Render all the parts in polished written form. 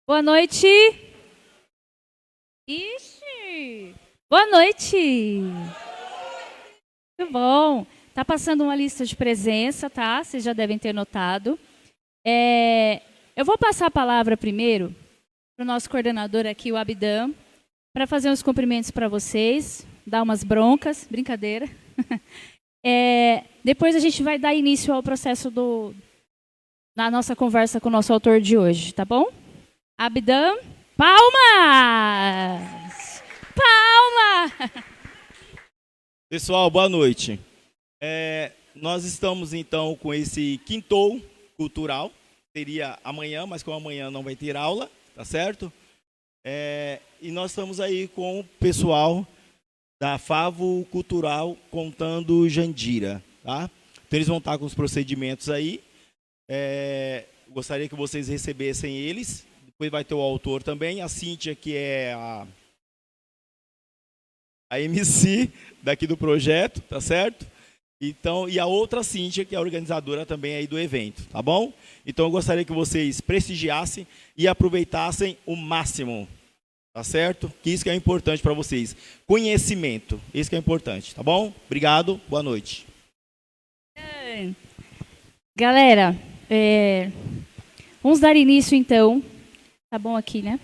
Boa noite. Ixi! Boa noite. Muito bom. Tá passando uma lista de presença, tá? Vocês já devem ter notado. Eu vou passar a palavra primeiro para o nosso coordenador aqui, o Abidam, para fazer uns cumprimentos para vocês, dar umas broncas, brincadeira. Depois a gente vai dar início ao processo na nossa conversa com o nosso autor de hoje, tá bom? Abidam, palmas! Palmas! Pessoal, boa noite. Nós estamos, então, com esse quintou cultural. Seria amanhã, mas como amanhã não vai ter aula, tá certo? E nós estamos aí com o pessoal da Favo Cultural Contando Jandira, tá? Então, eles vão estar com os procedimentos aí. Gostaria que vocês recebessem eles. Depois vai ter o autor também, a Cíntia, que é a MC daqui do projeto, tá certo? Então, e a outra Cíntia, que é a organizadora também aí do evento, tá bom? Então, eu gostaria que vocês prestigiassem e aproveitassem o máximo, tá certo? Que isso que é importante para vocês. Conhecimento, isso que é importante, tá bom? Obrigado, boa noite. Galera, vamos dar início, então. Tá bom aqui, né?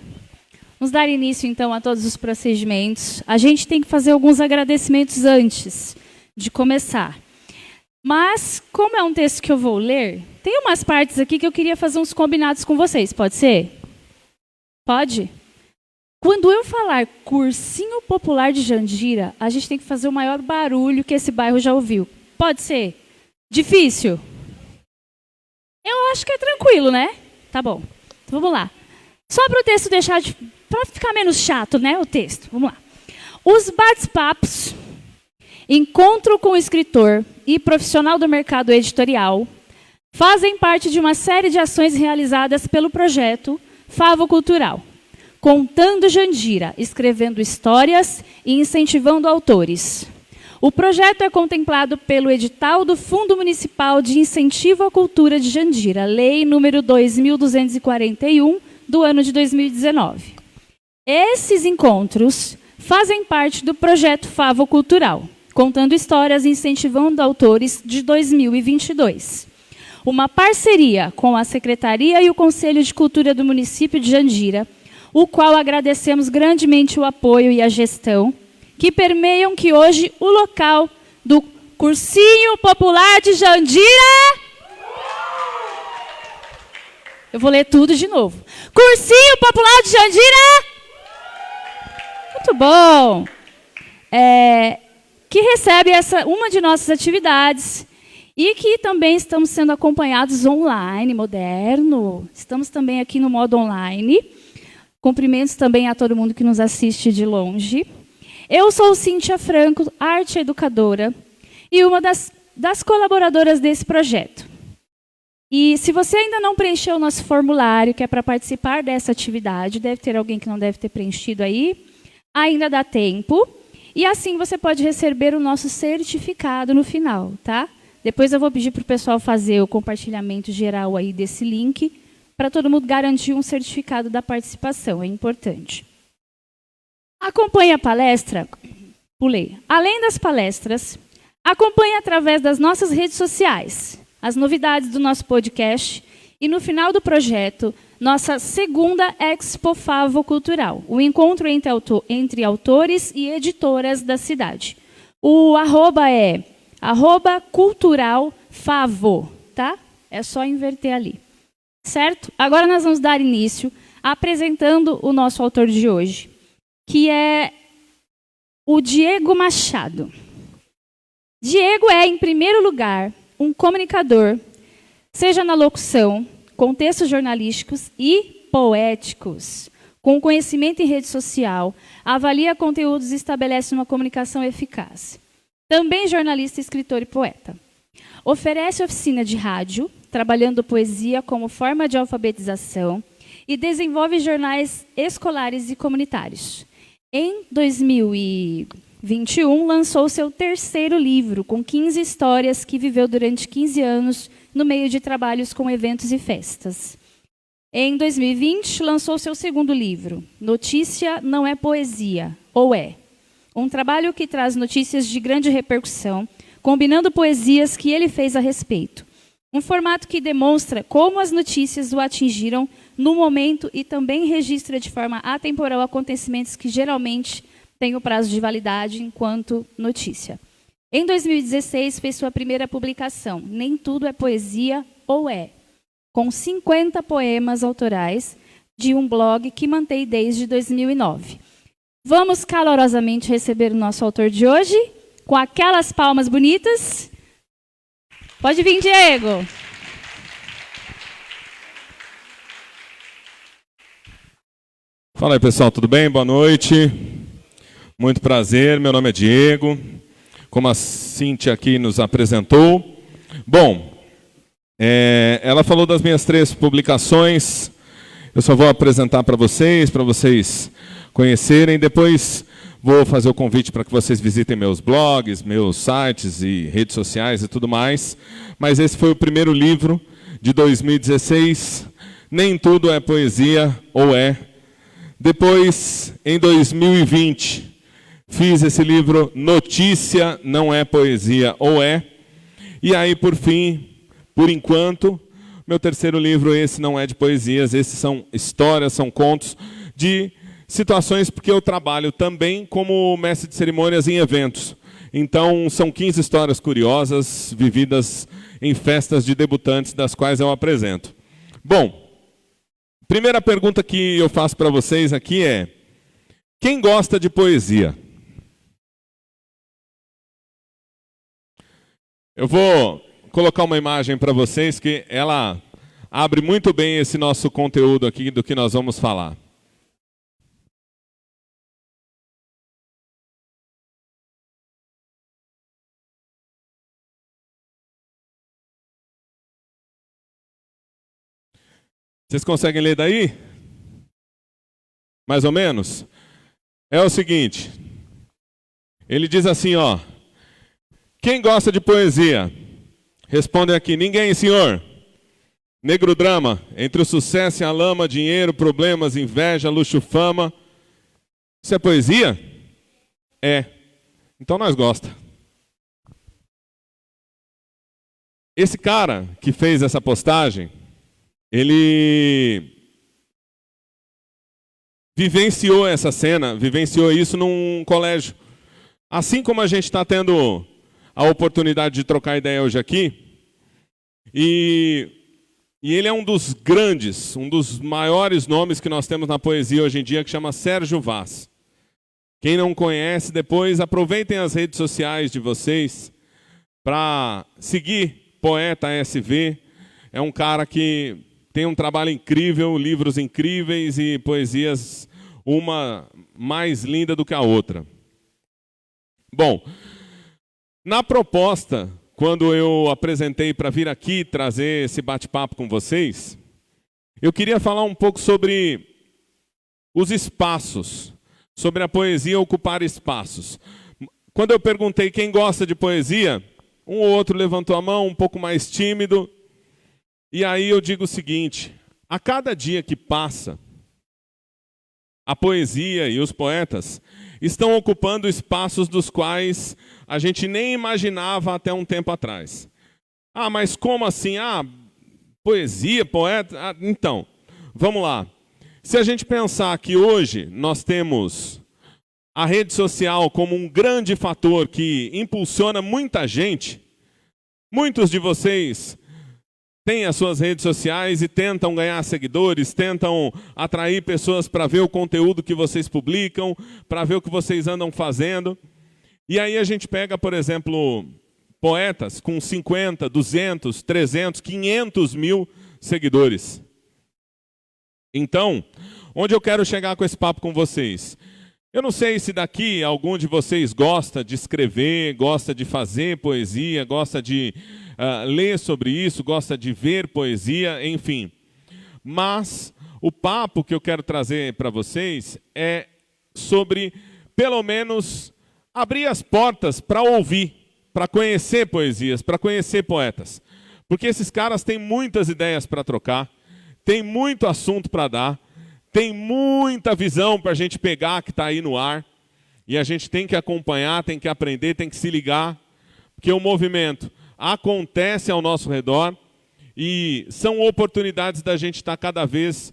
Vamos dar início, então, a todos os procedimentos. A gente tem que fazer alguns agradecimentos antes de começar. Mas, como é um texto que eu vou ler, tem umas partes aqui que eu queria fazer uns combinados com vocês. Pode ser? Pode? Quando eu falar Cursinho Popular de Jandira, a gente tem que fazer o maior barulho que esse bairro já ouviu. Pode ser? Difícil? Eu acho que é tranquilo, né? Tá bom. Então, vamos lá. Só para o texto deixar para ficar menos chato, né, o texto. Vamos lá. Os bate-papos, encontro com o escritor e profissional do mercado editorial, fazem parte de uma série de ações realizadas pelo projeto Favo Cultural, Contando Jandira, escrevendo histórias e incentivando autores. O projeto é contemplado pelo edital do Fundo Municipal de Incentivo à Cultura de Jandira, Lei número 2241, do ano de 2019. Esses encontros fazem parte do projeto Favo Cultural, Contando Histórias e Incentivando Autores de 2022. Uma parceria com a Secretaria e o Conselho de Cultura do município de Jandira, o qual agradecemos grandemente o apoio e a gestão, que permeiam que hoje o local do Cursinho Popular de Jandira... Eu vou ler tudo de novo. Cursinho Popular de Jandira. Muito bom. Que recebe uma de nossas atividades e que também estamos sendo acompanhados online, moderno. Estamos também aqui no modo online. Cumprimentos também a todo mundo que nos assiste de longe. Eu sou Cíntia Franco, arte educadora, e uma das colaboradoras desse projeto. E se você ainda não preencheu o nosso formulário, que é para participar dessa atividade, deve ter alguém que não deve ter preenchido aí, ainda dá tempo. E assim você pode receber o nosso certificado no final, tá? Depois eu vou pedir para o pessoal fazer o compartilhamento geral aí desse link, para todo mundo garantir um certificado da participação, é importante. Acompanhe a palestra, pulei. Além das palestras, acompanhe através das nossas redes sociais as novidades do nosso podcast e, no final do projeto, nossa segunda Expo Favo Cultural, o encontro entre autores e editoras da cidade. O arroba é @culturalfavo, tá? É só inverter ali. Certo? Agora nós vamos dar início apresentando o nosso autor de hoje, que é o Diego Machado. Diego é, em primeiro lugar, um comunicador, seja na locução, contextos jornalísticos e poéticos, com conhecimento em rede social, avalia conteúdos e estabelece uma comunicação eficaz. Também jornalista, escritor e poeta. Oferece oficina de rádio, trabalhando poesia como forma de alfabetização e desenvolve jornais escolares e comunitários. Em 2021, lançou seu terceiro livro, com 15 histórias que viveu durante 15 anos no meio de trabalhos com eventos e festas. Em 2020, lançou seu segundo livro, Notícia Não é Poesia, ou É? Um trabalho que traz notícias de grande repercussão, combinando poesias que ele fez a respeito. Um formato que demonstra como as notícias o atingiram no momento e também registra de forma atemporal acontecimentos que geralmente têm o prazo de validade enquanto notícia. Em 2016, fez sua primeira publicação, Nem Tudo é Poesia, ou É? Com 50 poemas autorais de um blog que mantém desde 2009. Vamos calorosamente receber o nosso autor de hoje, com aquelas palmas bonitas. Pode vir, Diego. Fala aí, pessoal, tudo bem? Boa noite. Muito prazer, meu nome é Diego, como a Cíntia aqui nos apresentou. Bom, ela falou das minhas 3 publicações, eu só vou apresentar para vocês conhecerem, depois vou fazer o convite para que vocês visitem meus blogs, meus sites e redes sociais e tudo mais. Mas esse foi o primeiro livro de 2016, Nem Tudo é Poesia, ou É? Depois, em 2020, fiz esse livro Notícia Não é Poesia, ou É? E aí, por fim, por enquanto, meu terceiro livro, esse não é de poesias, esses são histórias, são contos de situações, porque eu trabalho também como mestre de cerimônias em eventos. Então, são 15 histórias curiosas, vividas em festas de debutantes, das quais eu apresento. Bom, primeira pergunta que eu faço para vocês aqui é: quem gosta de poesia? Eu vou colocar uma imagem para vocês que ela abre muito bem esse nosso conteúdo aqui do que nós vamos falar. Vocês conseguem ler daí? Mais ou menos? É o seguinte, ele diz assim, ó: quem gosta de poesia? Respondem aqui: ninguém, senhor. Negro drama, entre o sucesso e a lama, dinheiro, problemas, inveja, luxo, fama. Isso é poesia? É. Então nós gosta. Esse cara que fez essa postagem, ele vivenciou essa cena, vivenciou isso num colégio. Assim como a gente está tendo a oportunidade de trocar ideia hoje aqui, e ele é um dos grandes, um dos maiores nomes que nós temos na poesia hoje em dia, que chama Sérgio Vaz. Quem não conhece, depois aproveitem as redes sociais de vocês para seguir Poeta SV. É um cara que tem um trabalho incrível, livros incríveis e poesias, uma mais linda do que a outra. Bom, na proposta, quando eu apresentei para vir aqui trazer esse bate-papo com vocês, eu queria falar um pouco sobre os espaços, sobre a poesia ocupar espaços. Quando eu perguntei quem gosta de poesia, um ou outro levantou a mão, um pouco mais tímido. E aí eu digo o seguinte: a cada dia que passa, a poesia e os poetas estão ocupando espaços dos quais a gente nem imaginava até um tempo atrás. Ah, mas como assim? Ah, poesia, poeta? Ah, então, vamos lá. Se a gente pensar que hoje nós temos a rede social como um grande fator que impulsiona muita gente, muitos de vocês têm as suas redes sociais e tentam ganhar seguidores, tentam atrair pessoas para ver o conteúdo que vocês publicam, para ver o que vocês andam fazendo. E aí a gente pega, por exemplo, poetas com 50, 200, 300, 500 mil seguidores. Então, onde eu quero chegar com esse papo com vocês? Eu não sei se daqui algum de vocês gosta de escrever, gosta de fazer poesia, gosta de ler sobre isso, gosta de ver poesia, enfim. Mas o papo que eu quero trazer para vocês é sobre, pelo menos, abrir as portas para ouvir, para conhecer poesias, para conhecer poetas. Porque esses caras têm muitas ideias para trocar, tem muito assunto para dar, tem muita visão para a gente pegar que está aí no ar, e a gente tem que acompanhar, tem que aprender, tem que se ligar, porque o movimento acontece ao nosso redor, e são oportunidades da gente estar cada vez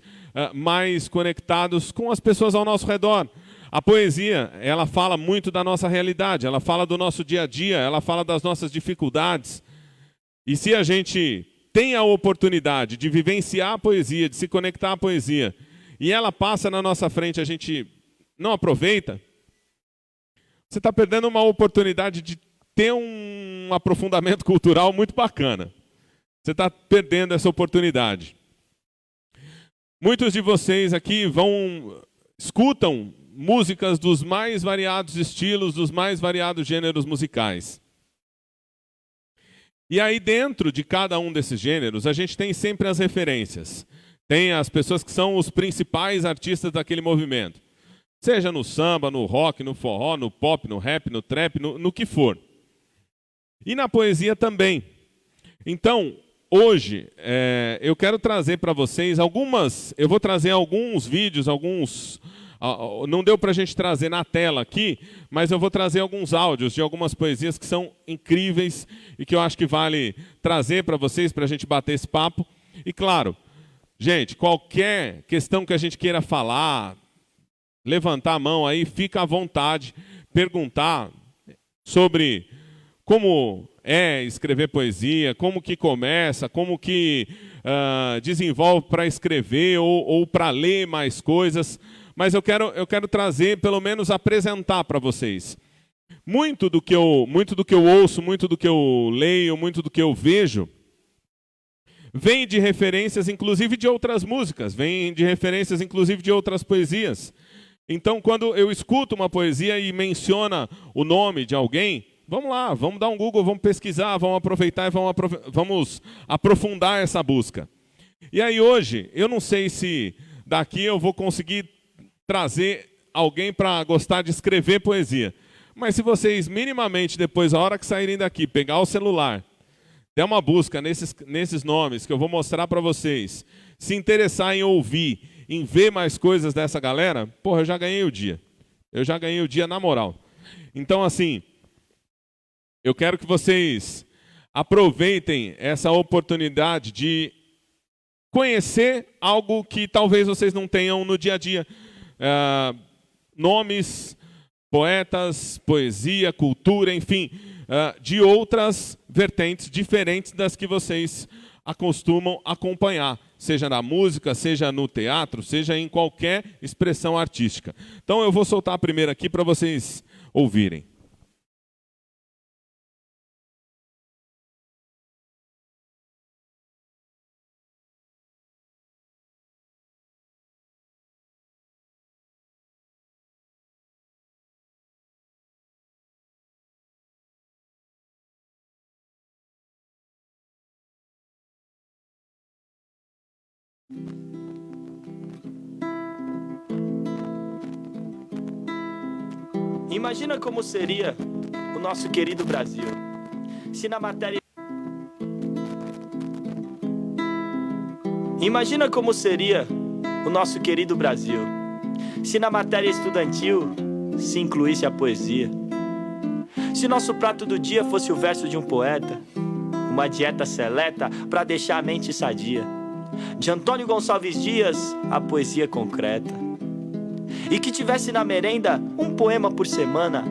mais conectados com as pessoas ao nosso redor. A poesia, ela fala muito da nossa realidade, ela fala do nosso dia a dia, ela fala das nossas dificuldades. E se a gente tem a oportunidade de vivenciar a poesia, de se conectar à poesia, e ela passa na nossa frente, a gente não aproveita, você está perdendo uma oportunidade de ter um aprofundamento cultural muito bacana. Você está perdendo essa oportunidade. Muitos de vocês aqui escutam músicas dos mais variados estilos, dos mais variados gêneros musicais. E aí dentro de cada um desses gêneros, a gente tem sempre as referências. Tem as pessoas que são os principais artistas daquele movimento. Seja no samba, no rock, no forró, no pop, no rap, no trap, no que for. E na poesia também. Então, hoje, eu quero trazer para vocês eu vou trazer alguns vídeos, não deu para a gente trazer na tela aqui, mas eu vou trazer alguns áudios de algumas poesias que são incríveis e que eu acho que vale trazer para vocês, para a gente bater esse papo. E claro, gente, qualquer questão que a gente queira falar, levantar a mão aí, fica à vontade, perguntar sobre como é escrever poesia, como que começa, como que desenvolve para escrever ou para ler mais coisas. Mas eu quero trazer, pelo menos apresentar para vocês. Muito do que eu ouço, muito do que eu leio, muito do que eu vejo, vem de referências, inclusive, de outras músicas, vem de referências, inclusive, de outras poesias. Então, quando eu escuto uma poesia e menciona o nome de alguém, vamos lá, vamos dar um Google, vamos pesquisar, vamos aproveitar e vamos aprofundar essa busca. E aí hoje, eu não sei se daqui eu vou conseguir trazer alguém para gostar de escrever poesia. Mas se vocês minimamente depois, a hora que saírem daqui, pegar o celular, der uma busca nesses nomes que eu vou mostrar para vocês, se interessar em ouvir, em ver mais coisas dessa galera, porra, eu já ganhei o dia. Eu já ganhei o dia na moral. Então, assim, eu quero que vocês aproveitem essa oportunidade de conhecer algo que talvez vocês não tenham no dia a dia. Nomes, poetas, poesia, cultura, enfim, de outras vertentes diferentes das que vocês acostumam acompanhar, seja na música, seja no teatro, seja em qualquer expressão artística. Então eu vou soltar a primeira aqui para vocês ouvirem. Imagina como seria o nosso querido Brasil se na matéria... Imagina como seria o nosso querido Brasil se na matéria estudantil se incluísse a poesia. Se nosso prato do dia fosse o verso de um poeta, uma dieta seleta para deixar a mente sadia. De Antônio Gonçalves Dias, a poesia concreta. E que tivesse na merenda um poema por semana,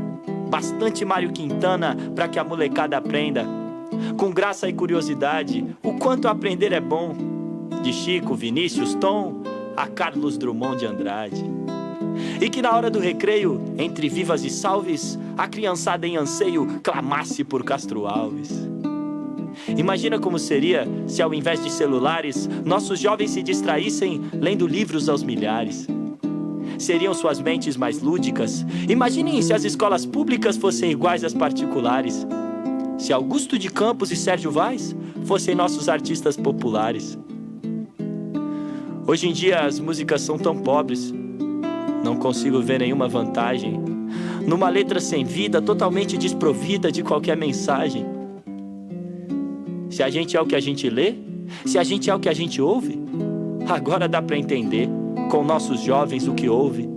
bastante Mário Quintana para que a molecada aprenda, com graça e curiosidade, o quanto aprender é bom, de Chico, Vinícius, Tom, a Carlos Drummond de Andrade. E que na hora do recreio, entre vivas e salves, a criançada em anseio clamasse por Castro Alves. Imagina como seria se ao invés de celulares, nossos jovens se distraíssem lendo livros aos milhares. Seriam suas mentes mais lúdicas. Imaginem se as escolas públicas fossem iguais às particulares. Se Augusto de Campos e Sérgio Vaz fossem nossos artistas populares. Hoje em dia as músicas são tão pobres, não consigo ver nenhuma vantagem numa letra sem vida, totalmente desprovida de qualquer mensagem. Se a gente é o que a gente lê, se a gente é o que a gente ouve, agora dá para entender com nossos jovens o que houve.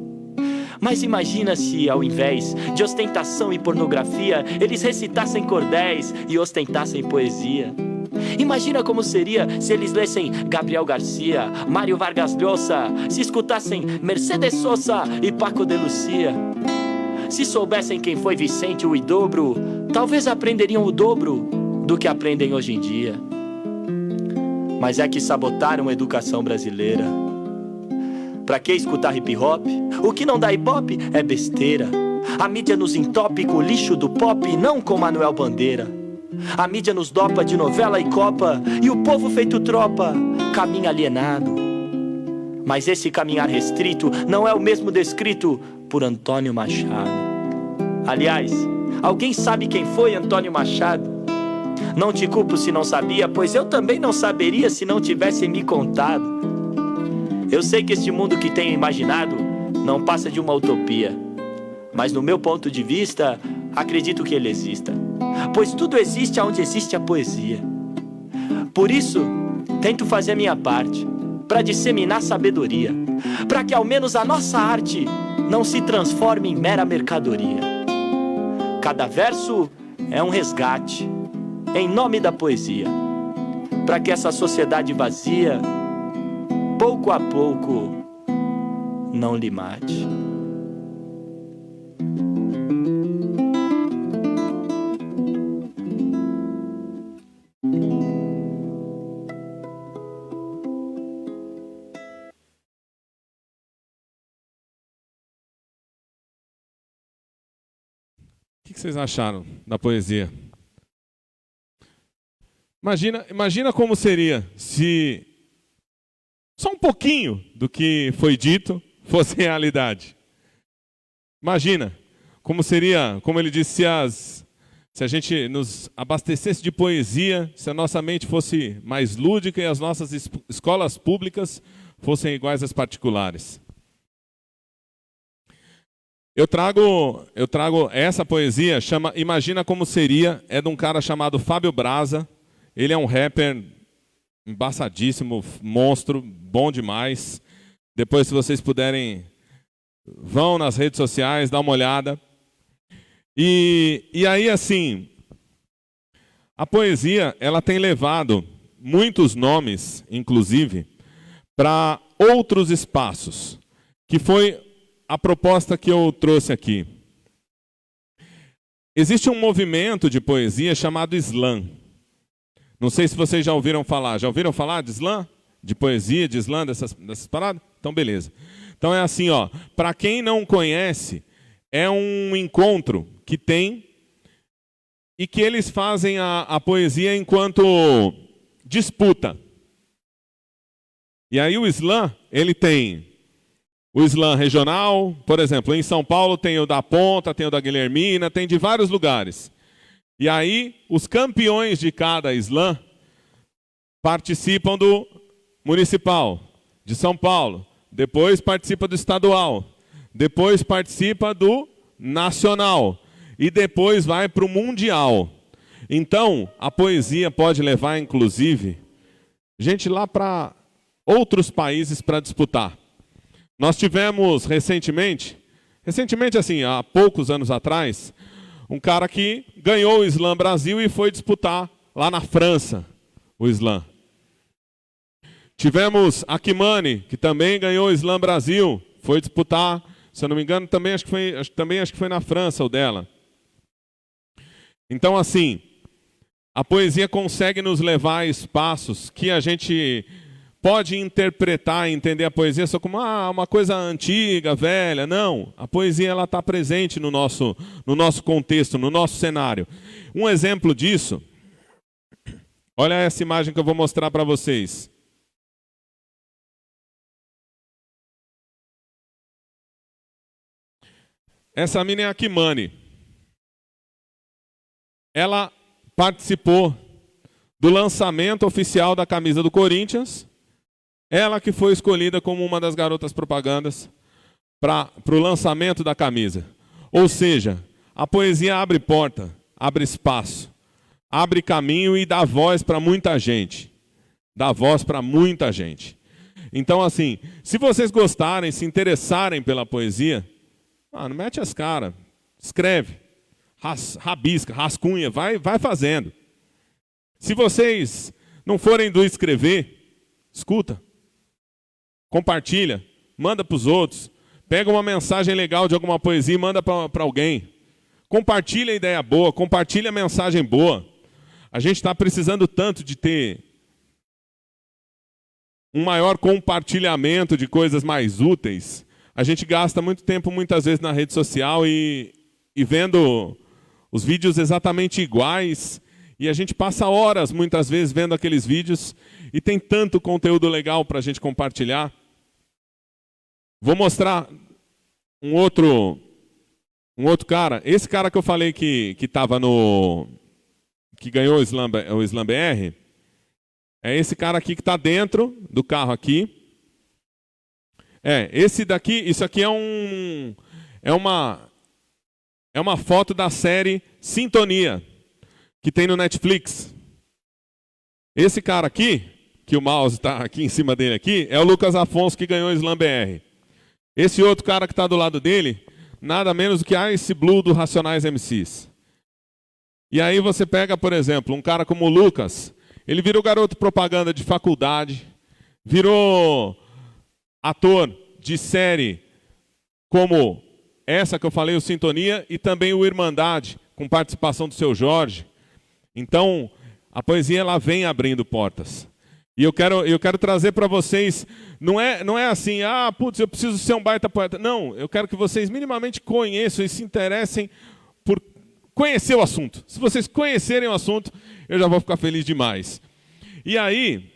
Mas imagina se, ao invés de ostentação e pornografia, eles recitassem cordéis e ostentassem poesia. Imagina como seria se eles lessem Gabriel Garcia, Mário Vargas Llosa, se escutassem Mercedes Sosa e Paco de Lucia. Se soubessem quem foi Vicente Huidobro, talvez aprenderiam o dobro do que aprendem hoje em dia. Mas é que sabotaram a educação brasileira. Pra que escutar hip hop? O que não dá hip hop é besteira. A mídia nos entope com o lixo do pop, não com Manuel Bandeira. A mídia nos dopa de novela e copa, e o povo feito tropa caminha alienado. Mas esse caminhar restrito não é o mesmo descrito por Antônio Machado. Aliás, alguém sabe quem foi Antônio Machado? Não te culpo se não sabia, pois eu também não saberia se não tivessem me contado. Eu sei que este mundo que tenho imaginado não passa de uma utopia, mas no meu ponto de vista, acredito que ele exista, pois tudo existe onde existe a poesia. Por isso, tento fazer a minha parte, para disseminar sabedoria, para que ao menos a nossa arte não se transforme em mera mercadoria. Cada verso é um resgate, em nome da poesia, para que essa sociedade vazia, pouco a pouco, não lhe mate. O que vocês acharam da poesia? Imagina como seria se só um pouquinho do que foi dito fosse realidade. Imagina como seria, como ele disse, se a gente nos abastecesse de poesia, se a nossa mente fosse mais lúdica e as nossas escolas públicas fossem iguais às particulares. Eu trago essa poesia, chama Imagina Como Seria, é de um cara chamado Fábio Braza. Ele é um rapper embaçadíssimo, monstro, bom demais. Depois, se vocês puderem, vão nas redes sociais, dá uma olhada. E aí, assim, a poesia, ela tem levado muitos nomes, inclusive, para outros espaços, que foi a proposta que eu trouxe aqui. Existe um movimento de poesia chamado slam. Não sei se vocês já ouviram falar. Já ouviram falar de slam? De poesia, de slam, dessas paradas? Então, beleza. Então é assim, ó. Para quem não conhece, é um encontro que tem e que eles fazem a poesia enquanto disputa. E aí o slam, ele tem o slam regional, por exemplo, em São Paulo tem o da Ponta, tem o da Guilhermina, tem de vários lugares. E aí os campeões de cada slam participam do municipal de São Paulo, depois participa do estadual, depois participa do nacional e depois vai para o mundial. Então, a poesia pode levar, inclusive, gente lá para outros países para disputar. Nós tivemos recentemente assim, há poucos anos atrás, um cara que ganhou o Slam Brasil e foi disputar lá na França o Slam. Tivemos a Kimani, que também ganhou o Slam Brasil, foi disputar, se eu não me engano, também acho que foi na França o dela. Então, assim, a poesia consegue nos levar a espaços que a gente pode interpretar e entender a poesia só como uma coisa antiga, velha. Não, a poesia ela está presente no nosso contexto, no nosso cenário. Um exemplo disso, olha essa imagem que eu vou mostrar para vocês. Essa mina é a Kimani. Ela participou do lançamento oficial da camisa do Corinthians. Ela que foi escolhida como uma das garotas propagandas para o lançamento da camisa. Ou seja, a poesia abre porta, abre espaço, abre caminho e dá voz para muita gente. Dá voz para muita gente. Então, assim, se vocês gostarem, se interessarem pela poesia, mano, mete as caras, escreve, rabisca, rascunha, vai fazendo. Se vocês não forem do escrever, escuta, compartilha, manda para os outros, pega uma mensagem legal de alguma poesia e manda para alguém. Compartilha a ideia boa, compartilha a mensagem boa. A gente está precisando tanto de ter um maior compartilhamento de coisas mais úteis. A gente gasta muito tempo, muitas vezes, na rede social e vendo os vídeos exatamente iguais. E a gente passa horas, muitas vezes, vendo aqueles vídeos e tem tanto conteúdo legal para a gente compartilhar. Vou mostrar um outro cara. Esse cara que eu falei que estava que ganhou o Slam BR, é esse cara aqui que está dentro do carro aqui. Esse daqui, isso aqui é uma foto da série Sintonia, que tem no Netflix. Esse cara aqui, que o mouse está aqui em cima dele aqui, é o Lucas Afonso, que ganhou o Slam BR. Esse outro cara que está do lado dele, nada menos do que Ice Blue do Racionais MCs. E aí você pega, por exemplo, um cara como o Lucas, ele virou garoto propaganda de faculdade, virou ator de série como essa que eu falei, o Sintonia, e também o Irmandade, com participação do Seu Jorge. Então, a poesia ela vem abrindo portas. E eu quero trazer para vocês, não é assim, eu preciso ser um baita poeta. Não, eu quero que vocês minimamente conheçam e se interessem por conhecer o assunto. Se vocês conhecerem o assunto, eu já vou ficar feliz demais. E aí,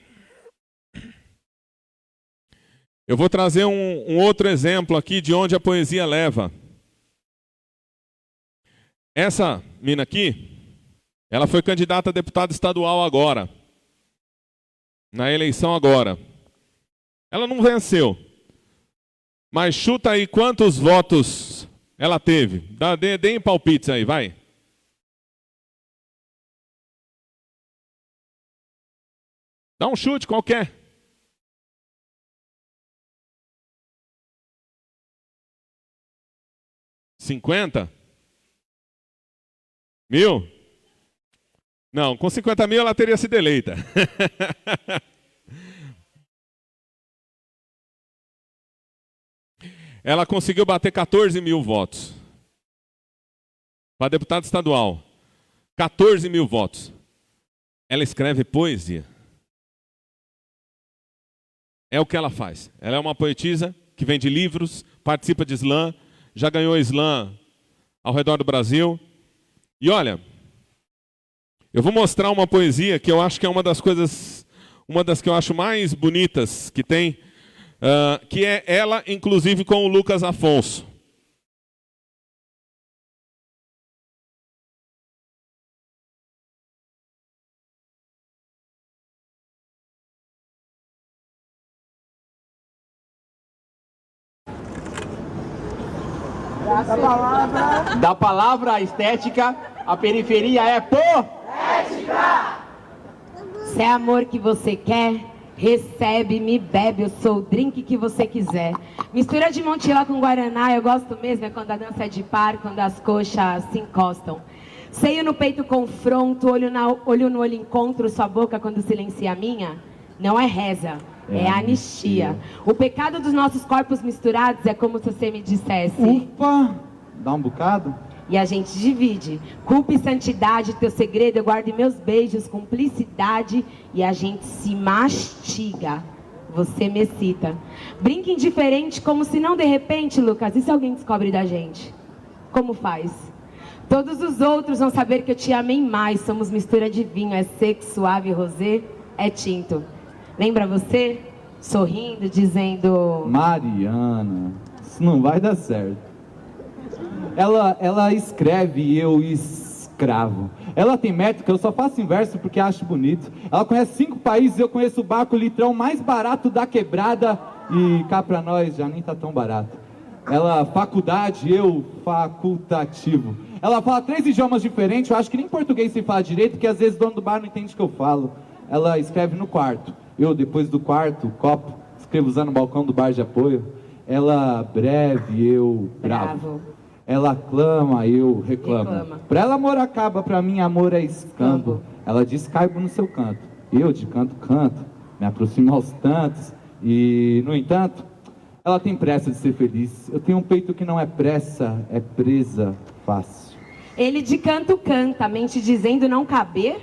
eu vou trazer um outro exemplo aqui de onde a poesia leva. Essa mina aqui, ela foi candidata a deputada estadual agora. Na eleição agora. Ela não venceu. Mas chuta aí quantos votos ela teve. Deem palpites aí, vai. Dá um chute qualquer. 50? 1000? Não, com 50 mil ela teria sido eleita. Ela conseguiu bater 14 mil votos. Para deputada estadual. 14 mil votos. Ela escreve poesia. É o que ela faz. Ela é uma poetisa que vende livros, participa de slam, já ganhou slam ao redor do Brasil. E olha, eu vou mostrar uma poesia que eu acho que é uma das que eu acho mais bonitas que tem, que é ela, inclusive, com o Lucas Afonso. Da palavra à estética, a periferia é poética. Se é amor que você quer, recebe, me bebe, eu sou o drink que você quiser. Mistura de Montila com Guaraná, eu gosto mesmo, é quando a dança é de par, quando as coxas se encostam. Seio no peito confronto, olho no olho encontro, sua boca quando silencia a minha, não é reza. É anistia. O pecado dos nossos corpos misturados é como se você me dissesse: ufa, dá um bocado. E a gente divide. Culpa e santidade, teu segredo eu guardo em meus beijos, cumplicidade. E a gente se mastiga. Você me excita. Brinca indiferente como se não de repente, Lucas, e se alguém descobre da gente? Como faz? Todos os outros vão saber que eu te amei mais. Somos mistura de vinho, é seco, suave, rosé, é tinto. Lembra você? Sorrindo, dizendo: Mariana, isso não vai dar certo. Ela escreve e eu escravo. Ela tem métrica, eu só faço inverso porque acho bonito. Ela conhece 5 países, eu conheço o barco litrão mais barato da quebrada. E cá pra nós já nem tá tão barato. Ela faculdade, eu facultativo. Ela fala 3 idiomas diferentes, eu acho que nem português se fala direito, porque às vezes o dono do bar não entende o que eu falo. Ela escreve no quarto. Eu, depois do quarto, copo, escrevo usando o balcão do bar de apoio. Ela breve, eu bravo. Ela clama, eu reclamo. Pra ela amor acaba, pra mim amor é escambo. Ela diz caibo no seu canto, eu de canto canto, me aproximo aos tantos. E, no entanto, ela tem pressa de ser feliz. Eu tenho um peito que não é pressa, é presa fácil. Ele de canto canta, mente dizendo não caber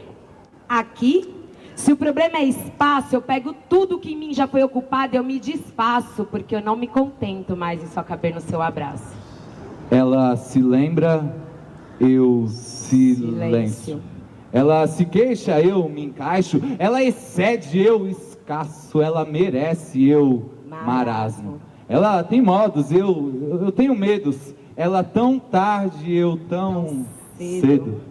aqui. Se o problema é espaço, eu pego tudo que em mim já foi ocupado e eu me desfaço, porque eu não me contento mais em só caber no seu abraço. Ela se lembra, eu silêncio. Ela se queixa, eu me encaixo. Ela excede, eu escasso. Ela merece, eu marasmo. Ela tem modos, eu tenho medos. Ela tão tarde, eu tão cedo.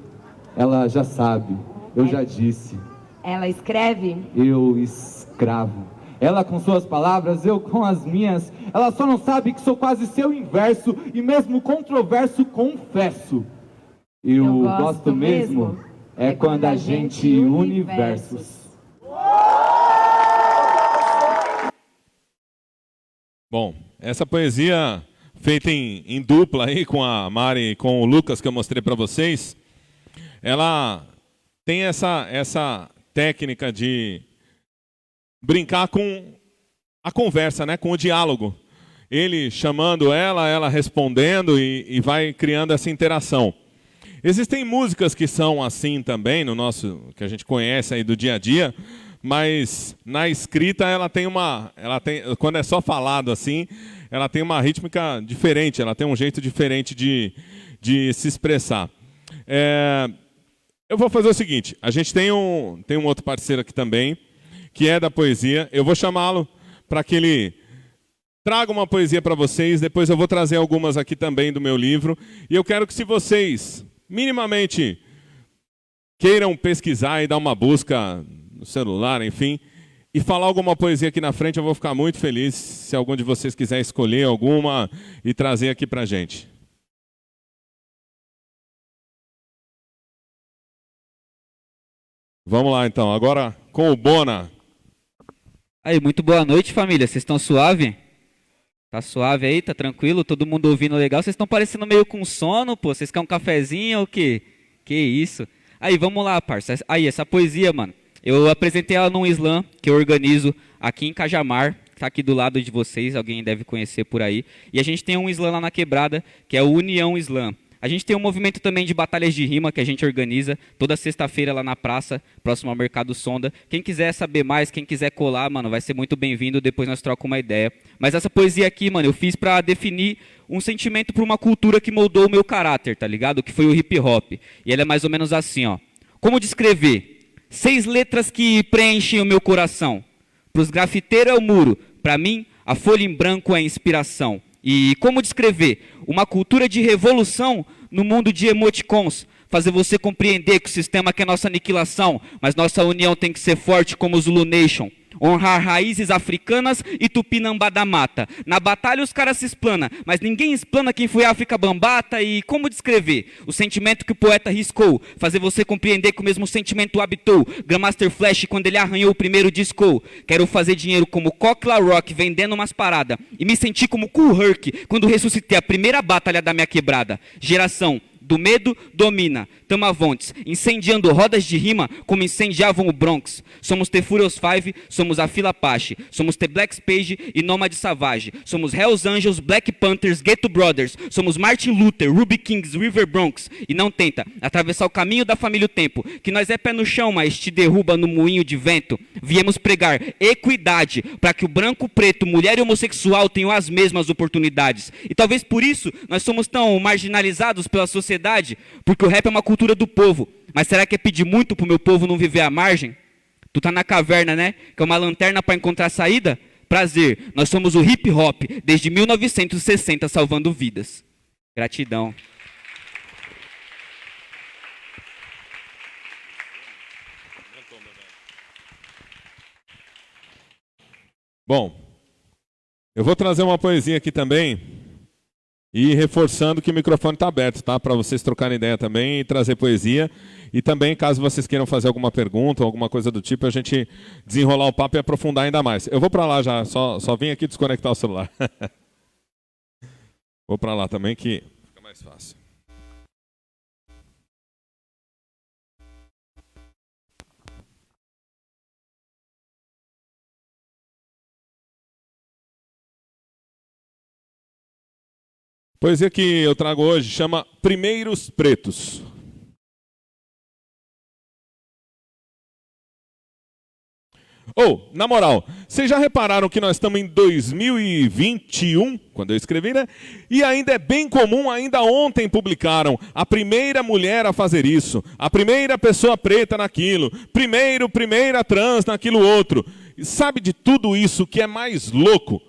Ela já sabe, eu já disse. Ela escreve, eu escravo. Ela com suas palavras, eu com as minhas. Ela só não sabe que sou quase seu inverso. E mesmo controverso, confesso. Eu gosto mesmo é quando a gente une versos. Bom, essa poesia feita em dupla aí com a Mari e com o Lucas que eu mostrei para vocês, ela tem essa técnica de brincar com a conversa, né? Com o diálogo. Ele chamando ela respondendo e vai criando essa interação. Existem músicas que são assim também, no nosso, que a gente conhece aí do dia a dia, mas na escrita quando é só falado assim, ela tem uma rítmica diferente, ela tem um jeito diferente de se expressar. Eu vou fazer o seguinte, a gente tem um outro parceiro aqui também, que é da poesia. Eu vou chamá-lo para que ele traga uma poesia para vocês, depois eu vou trazer algumas aqui também do meu livro, e eu quero que se vocês, minimamente, queiram pesquisar e dar uma busca no celular, enfim, e falar alguma poesia aqui na frente, eu vou ficar muito feliz se algum de vocês quiser escolher alguma e trazer aqui para a gente. Vamos lá, então. Agora com o Bona. Aí, muito boa noite, família. Vocês estão suave? Tá suave aí? Tá tranquilo? Todo mundo ouvindo legal? Vocês estão parecendo meio com sono, pô. Vocês querem um cafezinho ou o quê? Que isso? Aí, vamos lá, parça. Aí, essa poesia, mano. Eu apresentei ela num slam que eu organizo aqui em Cajamar. Tá aqui do lado de vocês, alguém deve conhecer por aí. E a gente tem um slam lá na Quebrada, que é o União Slam. A gente tem um movimento também de batalhas de rima que a gente organiza toda sexta-feira lá na praça, próximo ao Mercado Sonda. Quem quiser saber mais, quem quiser colar, mano, vai ser muito bem-vindo, depois nós trocamos uma ideia. Mas essa poesia aqui, mano, eu fiz pra definir um sentimento pra uma cultura que moldou o meu caráter, tá ligado? Que foi o hip hop. E ela é mais ou menos assim, ó. Como descrever? 6 letras que preenchem o meu coração. Pros grafiteiros é o muro, pra mim, a folha em branco é a inspiração. E como descrever? Uma cultura de revolução no mundo de emoticons. Fazer você compreender que o sistema quer nossa aniquilação, mas nossa união tem que ser forte como o Zulu Nation. Honrar raízes africanas e Tupinambá da Mata. Na batalha os caras se explana, mas ninguém explana quem foi África Bambata. E como descrever? O sentimento que o poeta riscou. Fazer você compreender que o mesmo sentimento habitou Grandmaster Flash quando ele arranhou o primeiro disco. Quero fazer dinheiro como Cockla Rock vendendo umas paradas. E me sentir como Kool Herc quando ressuscitei a primeira batalha da minha quebrada. Geração do medo domina, Tamavontes, incendiando rodas de rima como incendiavam o Bronx. Somos The Furious 5, somos a Fila Apache, somos The Black Spade e Nômade Savage, somos Hells Angels, Black Panthers, Ghetto Brothers, somos Martin Luther, Ruby Kings, River Bronx. E não tenta atravessar o caminho da família o tempo, que nós é pé no chão, mas te derruba no moinho de vento. Viemos pregar equidade, para que o branco, preto, mulher e homossexual tenham as mesmas oportunidades. E talvez por isso nós somos tão marginalizados pela sociedade, porque o rap é uma cultura do povo. Mas será que é pedir muito pro meu povo não viver à margem? Tu tá na caverna, né? Que é uma lanterna para encontrar saída? Prazer, nós somos o hip hop desde 1960 salvando vidas. Gratidão. Bom, eu vou trazer uma poesia aqui também, E reforçando que o microfone está aberto, tá? Para vocês trocarem ideia também e trazer poesia. E também, caso vocês queiram fazer alguma pergunta ou alguma coisa do tipo, a gente desenrolar o papo e aprofundar ainda mais. Eu vou para lá já, só vim aqui desconectar o celular. Vou para lá também que fica mais fácil. A poesia que eu trago hoje chama Primeiros Pretos. Na moral, vocês já repararam que nós estamos em 2021, quando eu escrevi, né? E ainda é bem comum, ainda ontem publicaram a primeira mulher a fazer isso, a primeira pessoa preta naquilo, primeira trans naquilo outro. E sabe de tudo isso que é mais louco?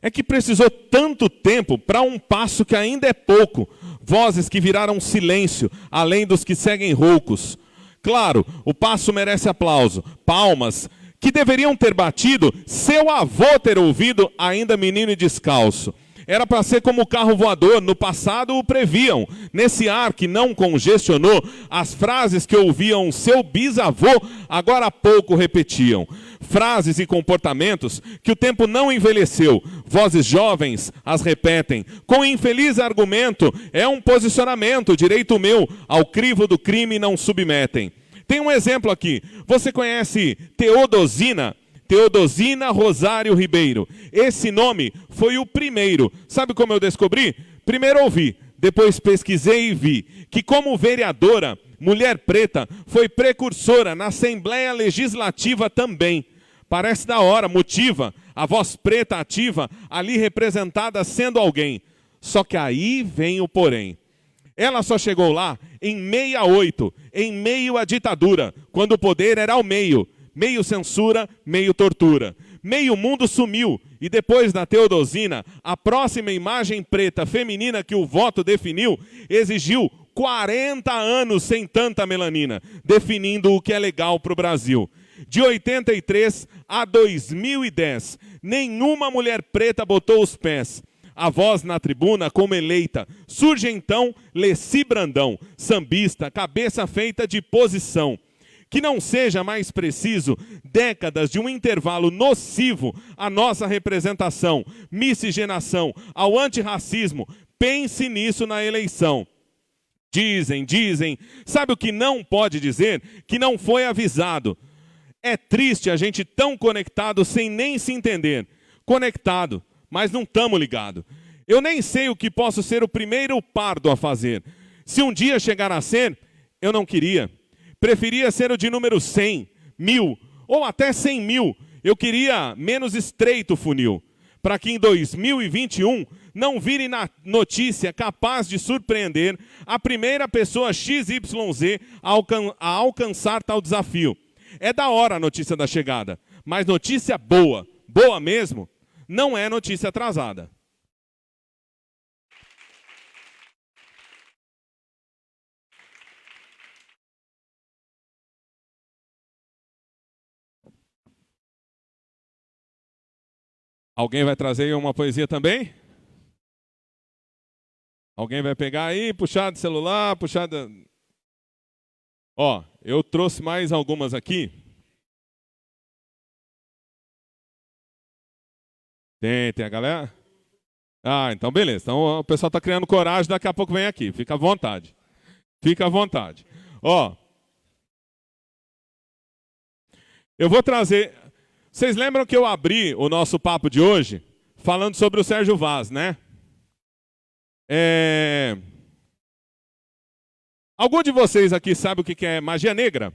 É que precisou tanto tempo para um passo que ainda é pouco. Vozes que viraram silêncio, além dos que seguem roucos. Claro, o passo merece aplauso, palmas, que deveriam ter batido seu avô ter ouvido ainda menino e descalço. Era para ser como o carro voador, no passado o previam. Nesse ar que não congestionou, as frases que ouviam seu bisavô, agora há pouco repetiam. Frases e comportamentos que o tempo não envelheceu. Vozes jovens as repetem. Com infeliz argumento, é um posicionamento, direito meu, ao crivo do crime não submetem. Tem um exemplo aqui. Você conhece Teodosina? Teodosina Rosário Ribeiro. Esse nome foi o primeiro. Sabe como eu descobri? Primeiro ouvi, depois pesquisei e vi que como vereadora, mulher preta, foi precursora na Assembleia Legislativa também. Parece da hora, motiva, a voz preta ativa, ali representada sendo alguém. Só que aí vem o porém. Ela só chegou lá em 68, em meio à ditadura, quando o poder era ao meio. Meio censura, meio tortura. Meio mundo sumiu e depois da Teodosina, a próxima imagem preta feminina que o voto definiu exigiu 40 anos sem tanta melanina, definindo o que é legal para o Brasil. De 83 a 2010, nenhuma mulher preta botou os pés. A voz na tribuna como eleita. Surge então Leci Brandão, sambista, cabeça feita de posição. Que não seja mais preciso décadas de um intervalo nocivo à nossa representação, miscigenação, ao antirracismo. Pense nisso na eleição. Dizem, sabe o que não pode dizer? Que não foi avisado. É triste a gente tão conectado sem nem se entender. Conectado, mas não estamos ligados. Eu nem sei o que posso ser o primeiro pardo a fazer. Se um dia chegar a ser, eu não queria. Preferia ser o de número 100, 1000 ou até 100 mil. Eu queria menos estreito o funil. Para que em 2021 não vire na notícia capaz de surpreender a primeira pessoa XYZ a alcançar tal desafio. É da hora a notícia da chegada, mas notícia boa, boa mesmo, não é notícia atrasada. Alguém vai trazer aí uma poesia também? Alguém vai pegar aí, puxar do celular, puxar da... Ó, eu trouxe mais algumas aqui. Tem a galera? Ah, então beleza. Então o pessoal está criando coragem, daqui a pouco vem aqui. Fica à vontade. Fica à vontade. Ó, eu vou trazer... Vocês lembram que eu abri o nosso papo de hoje falando sobre o Sérgio Vaz, né? Algum de vocês aqui sabe o que é magia negra?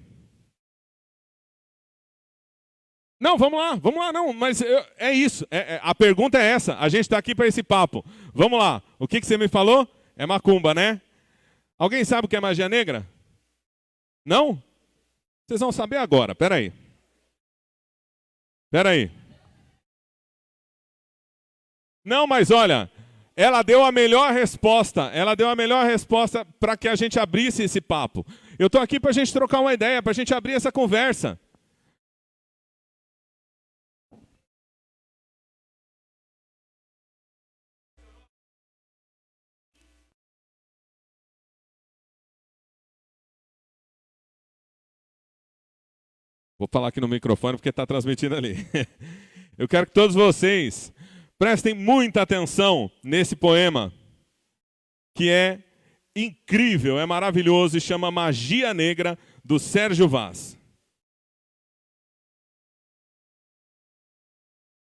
Não, vamos lá, não, mas é isso. A pergunta é essa, a gente está aqui para esse papo. Vamos lá, o que você me falou? É macumba, né? Alguém sabe o que é magia negra? Não? Vocês vão saber agora, peraí. Não, mas olha, ela deu a melhor resposta para que a gente abrisse esse papo. Eu estou aqui para a gente trocar uma ideia, para a gente abrir essa conversa. Vou falar aqui no microfone porque está transmitindo ali. Eu quero que todos vocês prestem muita atenção nesse poema, que é incrível, é maravilhoso e chama Magia Negra, do Sérgio Vaz.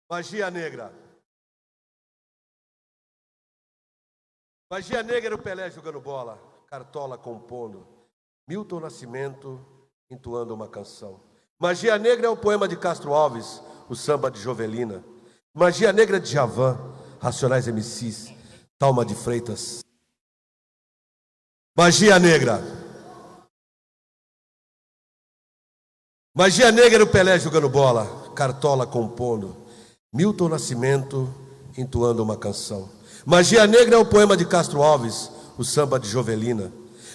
Magia Negra. Magia Negra era o Pelé jogando bola, Cartola compondo, Milton Nascimento entoando uma canção. Magia Negra é o poema de Castro Alves, o samba de Jovelina. Magia Negra de Djavan, Racionais MCs, Talma de Freitas. Magia Negra. Magia Negra era o Pelé jogando bola, Cartola compondo, Milton Nascimento entoando uma canção. Magia Negra é o poema de Castro Alves, o samba de Jovelina.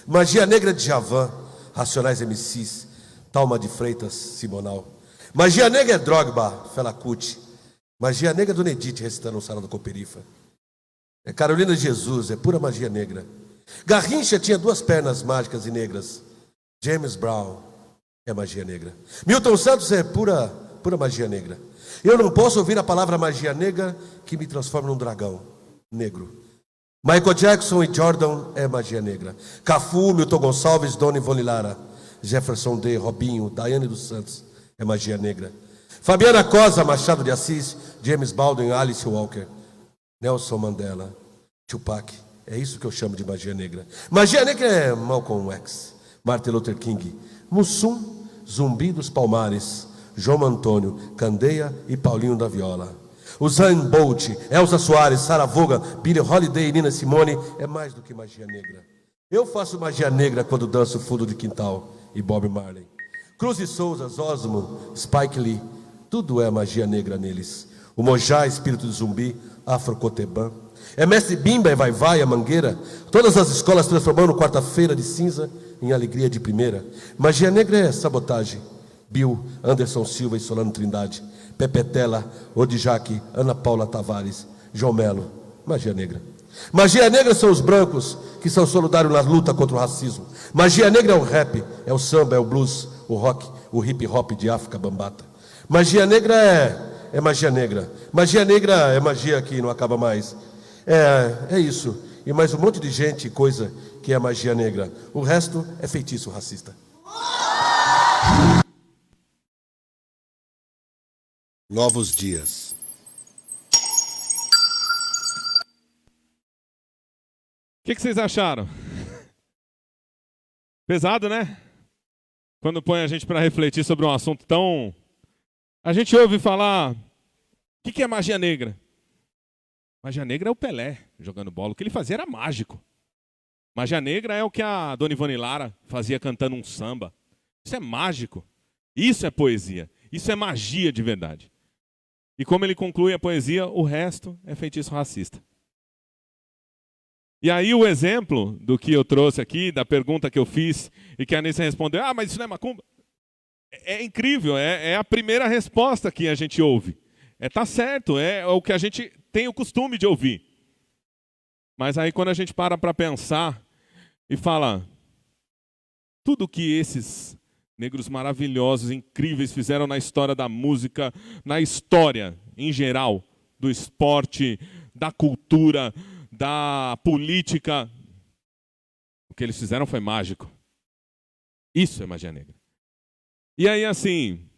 Magia Negra de Djavan, Racionais MCs, Talma de Freitas, Simonal. Magia Negra é Drogba, Fela Kuti. Magia Negra é Dona Edith recitando o Sarau do Cooperifa. É Carolina de Jesus, é pura magia negra. Garrincha tinha duas pernas mágicas e negras. James Brown é magia negra. Milton Santos é pura magia negra. Eu não posso ouvir a palavra magia negra que me transforma num dragão negro. Michael Jackson e Jordan é magia negra. Cafu, Milton Gonçalves, Dona Ivone Lara, Jefferson D, Robinho, Daiane dos Santos é magia negra. Fabiana Cosa, Machado de Assis, James Baldwin, Alice Walker, Nelson Mandela, Tupac. É isso que eu chamo de magia negra. Magia negra é Malcolm X, Martin Luther King, Mussum, Zumbi dos Palmares, João Antônio, Candeia e Paulinho da Viola. Usain Bolt, Elza Soares, Sarah Vaughan, Billie Holiday e Nina Simone é mais do que magia negra. Eu faço magia negra quando danço fundo de quintal e Bob Marley. Cruz e Souza, Osmond, Spike Lee, tudo é magia negra neles. O Mojá, Espírito de Zumbi, Afro-Coteban. É Mestre Bimba, é Vai-Vai, a Mangueira. Todas as escolas transformando quarta-feira de cinza em alegria de primeira. Magia negra é Sabotagem, Bill, Anderson Silva e Solano Trindade. Pepetela, Odjaque, Ana Paula Tavares, João Melo, magia negra. Magia negra são os brancos que são solidários na luta contra o racismo. Magia negra é o rap, é o samba, é o blues, o rock, o hip hop de África Bambata. Magia negra é magia negra. Magia negra é magia que não acaba mais. É isso. E mais um monte de gente e coisa que é magia negra. O resto é feitiço racista. Novos dias. O que vocês acharam? Pesado, né? Quando põe a gente para refletir sobre um assunto tão... A gente ouve falar... O que é magia negra? Magia negra é o Pelé jogando bola. O que ele fazia era mágico. Magia negra é o que a Dona Ivone Lara fazia cantando um samba. Isso é mágico. Isso é poesia. Isso é magia de verdade. E como ele conclui a poesia, o resto é feitiço racista. E aí o exemplo do que eu trouxe aqui, da pergunta que eu fiz, e que a Anissa respondeu, mas isso não é macumba? É incrível, é a primeira resposta que a gente ouve. Tá certo, é o que a gente tem o costume de ouvir. Mas aí quando a gente para pensar e fala, tudo que esses negros maravilhosos, incríveis, fizeram na história da música, na história em geral, do esporte, da cultura, da política. O que eles fizeram foi mágico. Isso é magia negra. E aí, assim,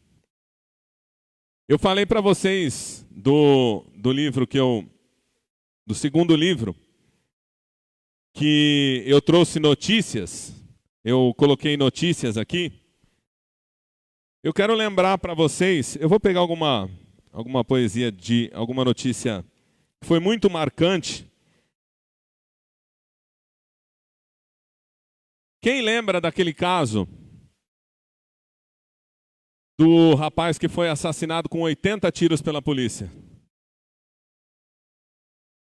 eu falei para vocês do livro do segundo livro, que eu trouxe notícias, eu coloquei notícias aqui. Eu quero lembrar para vocês, eu vou pegar alguma poesia alguma notícia que foi muito marcante. Quem lembra daquele caso do rapaz que foi assassinado com 80 tiros pela polícia?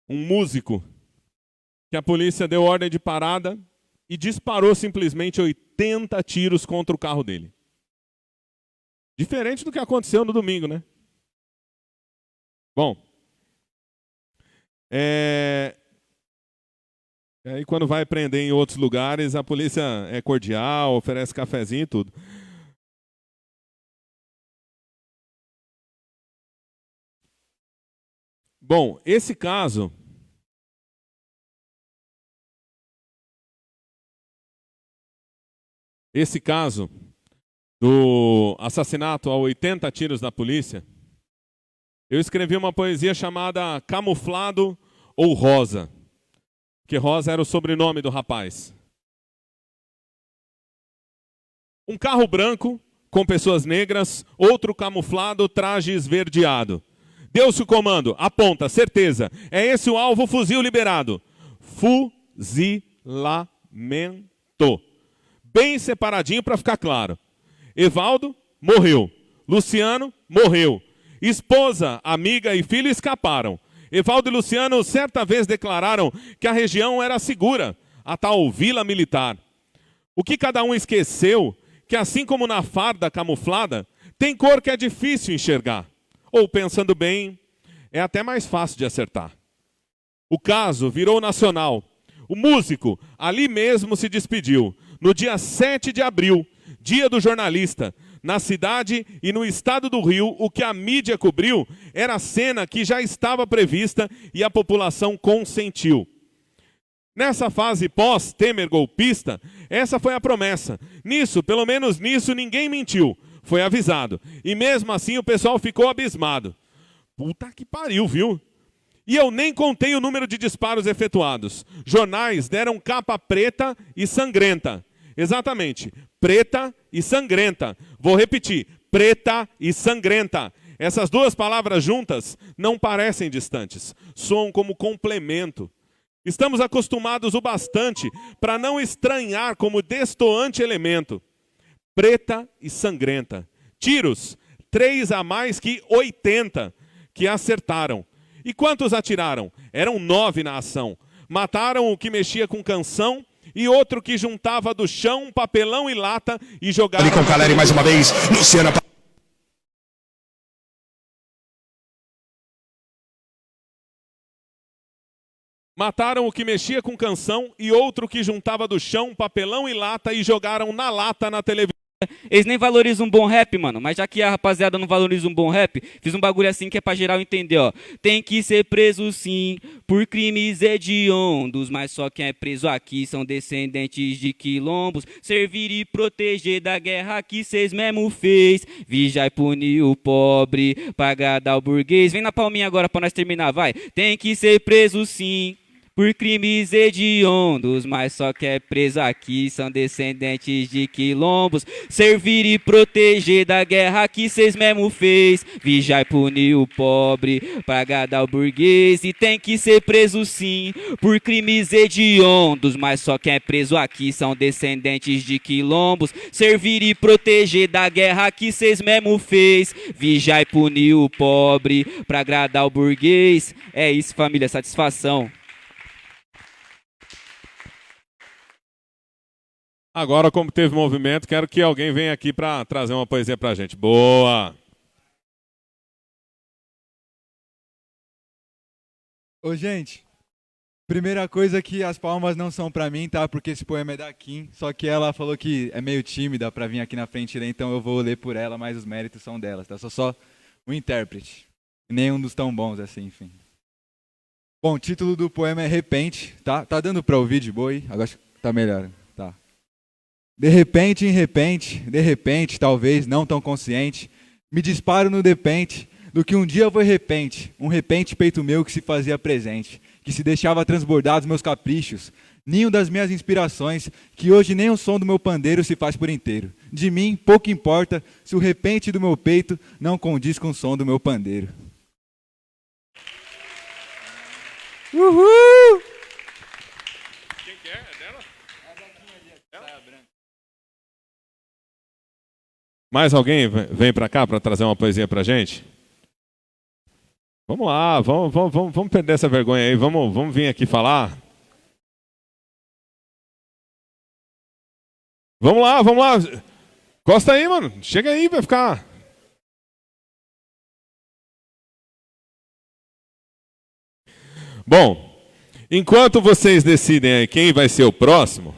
Um músico que a polícia deu ordem de parada e disparou simplesmente 80 tiros contra o carro dele. Diferente do que aconteceu no domingo, né? Bom, aí quando vai prender em outros lugares, a polícia é cordial, oferece cafezinho e tudo. Bom, esse caso do assassinato a 80 tiros da polícia, eu escrevi uma poesia chamada Camuflado ou Rosa, que Rosa era o sobrenome do rapaz. Um carro branco com pessoas negras, outro camuflado, traje esverdeado. Deu-se o comando, aponta, certeza. É esse o alvo, fuzil liberado. Fuzilamento. Bem separadinho para ficar claro. Evaldo morreu. Luciano morreu. Esposa, amiga e filho escaparam. Evaldo e Luciano certa vez declararam que a região era segura, a tal Vila Militar. O que cada um esqueceu, que assim como na farda camuflada, tem cor que é difícil enxergar. Ou, pensando bem, é até mais fácil de acertar. O caso virou nacional. O músico ali mesmo se despediu, no dia 7 de abril, dia do jornalista. Na cidade e no estado do Rio, o que a mídia cobriu era a cena que já estava prevista e a população consentiu. Nessa fase pós-Temer golpista, essa foi a promessa. Nisso, pelo menos nisso, ninguém mentiu. Foi avisado. E mesmo assim o pessoal ficou abismado. Puta que pariu, viu? E eu nem contei o número de disparos efetuados. Jornais deram capa preta e sangrenta. Exatamente, preta e sangrenta. Vou repetir, preta e sangrenta. Essas duas palavras juntas não parecem distantes, soam como complemento. Estamos acostumados o bastante para não estranhar como destoante elemento. Preta e sangrenta. Tiros, 3 a mais que 80 que acertaram. E quantos atiraram? Eram 9 na ação. Mataram o que mexia com canção e outro que juntava do chão papelão e lata e jogava... Ali com Caleri mais uma vez, Luciana... Mataram o que mexia com canção e outro que juntava do chão papelão e lata e jogaram na lata na televisão. Eles nem valorizam um bom rap, mano. Mas já que a rapaziada não valoriza um bom rap, fiz um bagulho assim que é pra geral entender, ó. Tem que ser preso sim, por crimes hediondos. Mas só quem é preso aqui são descendentes de quilombos. Servir e proteger da guerra que cês mesmo fez. Vigiar e punir o pobre, pra agradar o burguês. Vem na palminha agora pra nós terminar, vai. Tem que ser preso sim, por crimes hediondos, mas só que é preso aqui são descendentes de quilombos. Servir e proteger da guerra que cês mesmo fez. Vigiar e punir o pobre, pra agradar o burguês. E tem que ser preso sim, por crimes hediondos, mas só quem é preso aqui são descendentes de quilombos. Servir e proteger da guerra que cês mesmo fez. Vigiar e punir o pobre, pra agradar o burguês. É isso, família, satisfação. Agora, como teve movimento, quero que alguém venha aqui para trazer uma poesia para a gente. Boa! Ô, gente, primeira coisa que as palmas não são pra mim, tá? Porque esse poema é da Kim, só que ela falou que é meio tímida pra vir aqui na frente ler, então eu vou ler por ela, mas os méritos são delas, tá? Sou só um intérprete, nenhum dos tão bons assim, enfim. Bom, o título do poema é Repente, tá? Tá dando pra ouvir de boa aí? Agora acho que tá melhor, tá. De repente, em repente, de repente, talvez, não tão consciente, me disparo no depente do que um dia foi repente, um repente peito meu que se fazia presente, que se deixava transbordar dos meus caprichos, ninho das minhas inspirações, que hoje nem o som do meu pandeiro se faz por inteiro. De mim, pouco importa se o repente do meu peito não condiz com o som do meu pandeiro. Uhul! Quem que é? É dela? Mais alguém vem para cá para trazer uma poesia para a gente? Vamos lá, vamos perder essa vergonha aí, vamos vir aqui falar. Vamos lá. Costa aí, mano. Chega aí, vai ficar. Bom, enquanto vocês decidem aí quem vai ser o próximo,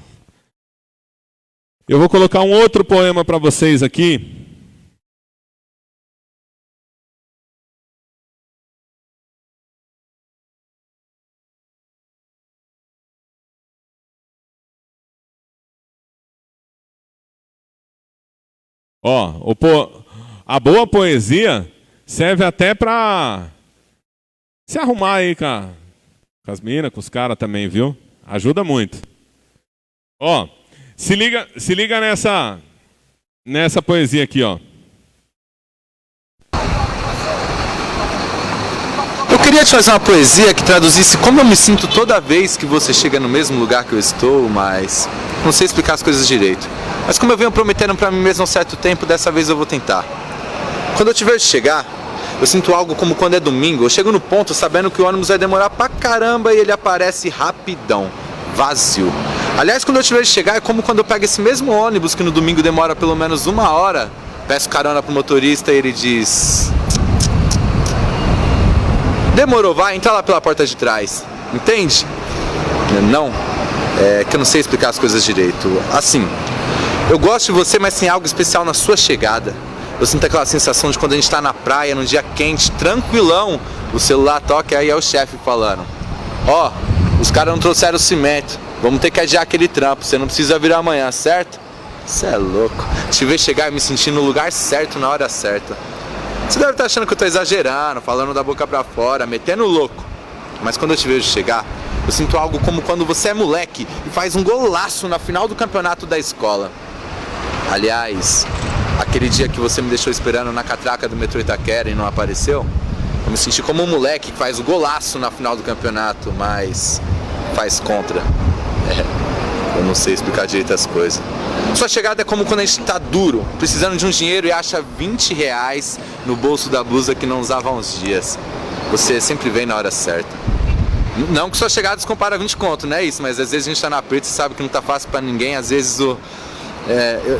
eu vou colocar um outro poema para vocês aqui. Ó, a boa poesia serve até para se arrumar aí com as meninas, com os caras também, viu? Ajuda muito. Ó, se liga nessa poesia aqui, ó. Eu queria te fazer uma poesia que traduzisse como eu me sinto toda vez que você chega no mesmo lugar que eu estou, mas não sei explicar as coisas direito. Mas como eu venho prometendo para mim mesmo há um certo tempo, dessa vez eu vou tentar. Quando eu te vejo chegar, eu sinto algo como quando é domingo. Eu chego no ponto sabendo que o ônibus vai demorar pra caramba e ele aparece rapidão, vazio. Aliás, quando eu te vejo chegar, é como quando eu pego esse mesmo ônibus que no domingo demora pelo menos 1 hora, peço carona pro motorista e ele diz... Demorou, vai, entra lá pela porta de trás. Entende? Não, é que eu não sei explicar as coisas direito. Assim, eu gosto de você, mas tem algo especial na sua chegada. Eu sinto aquela sensação de quando a gente tá na praia, num dia quente, tranquilão, o celular toca e aí é o chefe falando: ó, os caras não trouxeram cimento, vamos ter que adiar aquele trampo, você não precisa vir amanhã, certo? Você é louco. Te ver chegar e me sentir no lugar certo, na hora certa. Você deve estar achando que eu tô exagerando, falando da boca pra fora, metendo louco. Mas quando eu te vejo chegar, eu sinto algo como quando você é moleque e faz um golaço na final do campeonato da escola. Aliás, aquele dia que você me deixou esperando na catraca do metrô Itaquera e não apareceu, eu me senti como um moleque que faz o golaço na final do campeonato, mas faz contra. Eu não sei explicar direito as coisas. Sua chegada é como quando a gente tá duro, precisando de um dinheiro e acha R$20 no bolso da blusa que não usava há uns dias. Você sempre vem na hora certa. Não que sua chegada se compara a 20 conto, não é isso, mas às vezes a gente tá na preta e sabe que não tá fácil pra ninguém, às vezes eu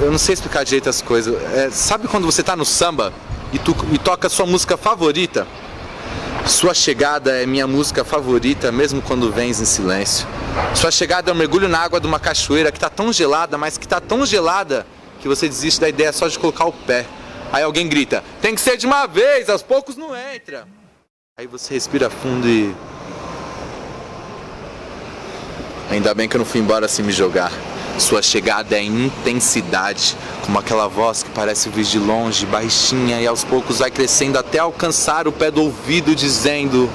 não sei explicar direito as coisas. Sabe quando você tá no samba e toca a sua música favorita? Sua chegada é minha música favorita, mesmo quando vens em silêncio. Sua chegada é um mergulho na água de uma cachoeira que tá tão gelada, mas que tá tão gelada que você desiste da ideia só de colocar o pé. Aí alguém grita: tem que ser de uma vez, aos poucos não entra. Aí você respira fundo e... Ainda bem que eu não fui embora sem me jogar. Sua chegada é intensidade, como aquela voz que parece vir de longe, baixinha, e aos poucos vai crescendo até alcançar o pé do ouvido, dizendo: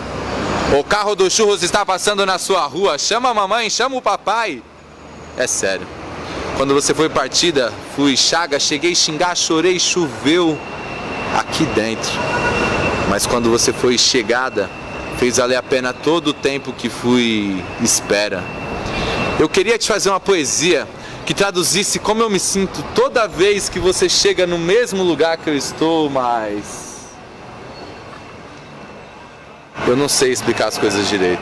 o carro do churros está passando na sua rua, chama a mamãe, chama o papai. É sério, quando você foi partida, fui chaga, cheguei a xingar, chorei, choveu aqui dentro. Mas quando você foi chegada, fez valer a pena todo o tempo que fui espera. Eu queria te fazer uma poesia que traduzisse como eu me sinto toda vez que você chega no mesmo lugar que eu estou, mas... eu não sei explicar as coisas direito.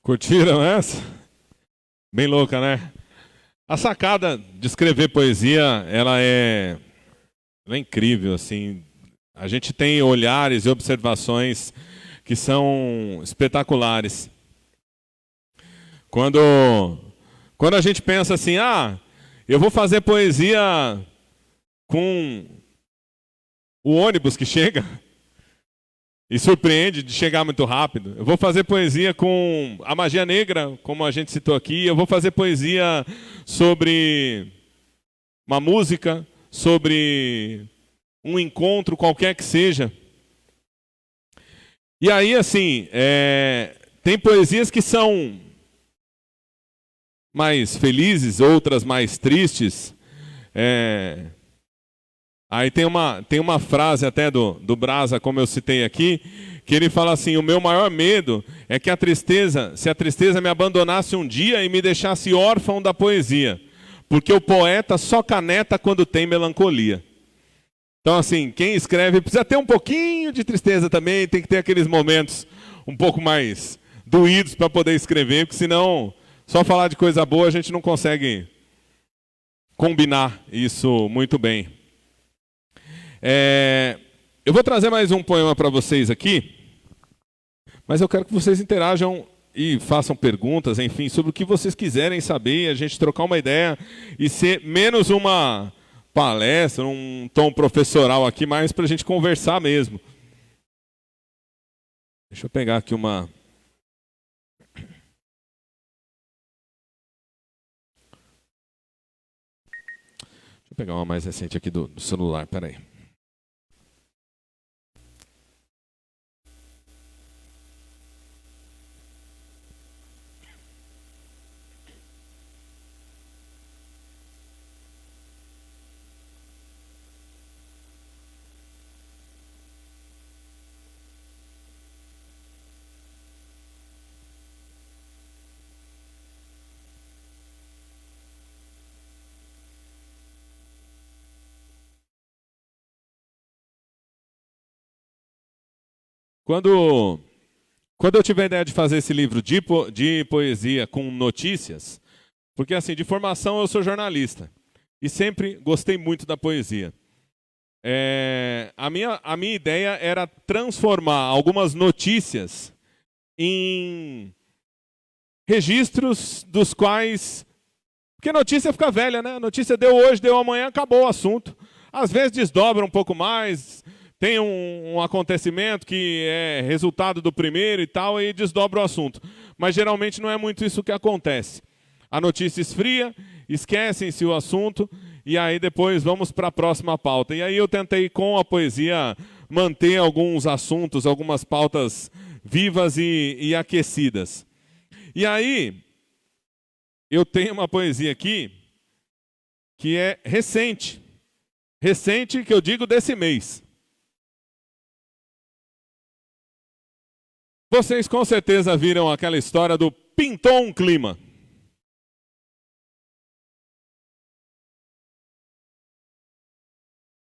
Curtiram essa? Bem louca, né? A sacada de escrever poesia, ela é incrível, assim. A gente tem olhares e observações que são espetaculares. Quando a gente pensa assim, eu vou fazer poesia com o ônibus que chega e surpreende de chegar muito rápido. Eu vou fazer poesia com a magia negra, como a gente citou aqui. Eu vou fazer poesia sobre uma música, sobre um encontro qualquer que seja. E aí, assim, tem poesias que são mais felizes, outras mais tristes. Aí tem uma frase até do Brasa, como eu citei aqui, que ele fala assim: o meu maior medo é que se a tristeza me abandonasse um dia e me deixasse órfão da poesia, porque o poeta só caneta quando tem melancolia. Então, assim, quem escreve precisa ter um pouquinho de tristeza também, tem que ter aqueles momentos um pouco mais doídos para poder escrever, porque senão, só falar de coisa boa a gente não consegue combinar isso muito bem. Eu vou trazer mais um poema para vocês aqui, mas eu quero que vocês interajam e façam perguntas, enfim, sobre o que vocês quiserem saber, a gente trocar uma ideia e ser menos uma palestra, um tom professoral aqui, mas para a gente conversar mesmo. Deixa eu pegar aqui uma... Deixa eu pegar uma mais recente aqui do celular, peraí. Quando eu tive a ideia de fazer esse livro de poesia com notícias, porque assim, de formação eu sou jornalista e sempre gostei muito da poesia. A minha ideia era transformar algumas notícias em registros dos quais... Porque notícia fica velha, né? Notícia deu hoje, deu amanhã, acabou o assunto. Às vezes desdobra um pouco mais... Tem um acontecimento que é resultado do primeiro e tal, e desdobra o assunto. Mas geralmente não é muito isso que acontece. A notícia esfria, esquecem-se o assunto, e aí depois vamos para a próxima pauta. E aí eu tentei, com a poesia, manter alguns assuntos, algumas pautas vivas e aquecidas. E aí, eu tenho uma poesia aqui que é recente. Recente, que eu digo desse mês. Vocês com certeza viram aquela história do pintou um clima.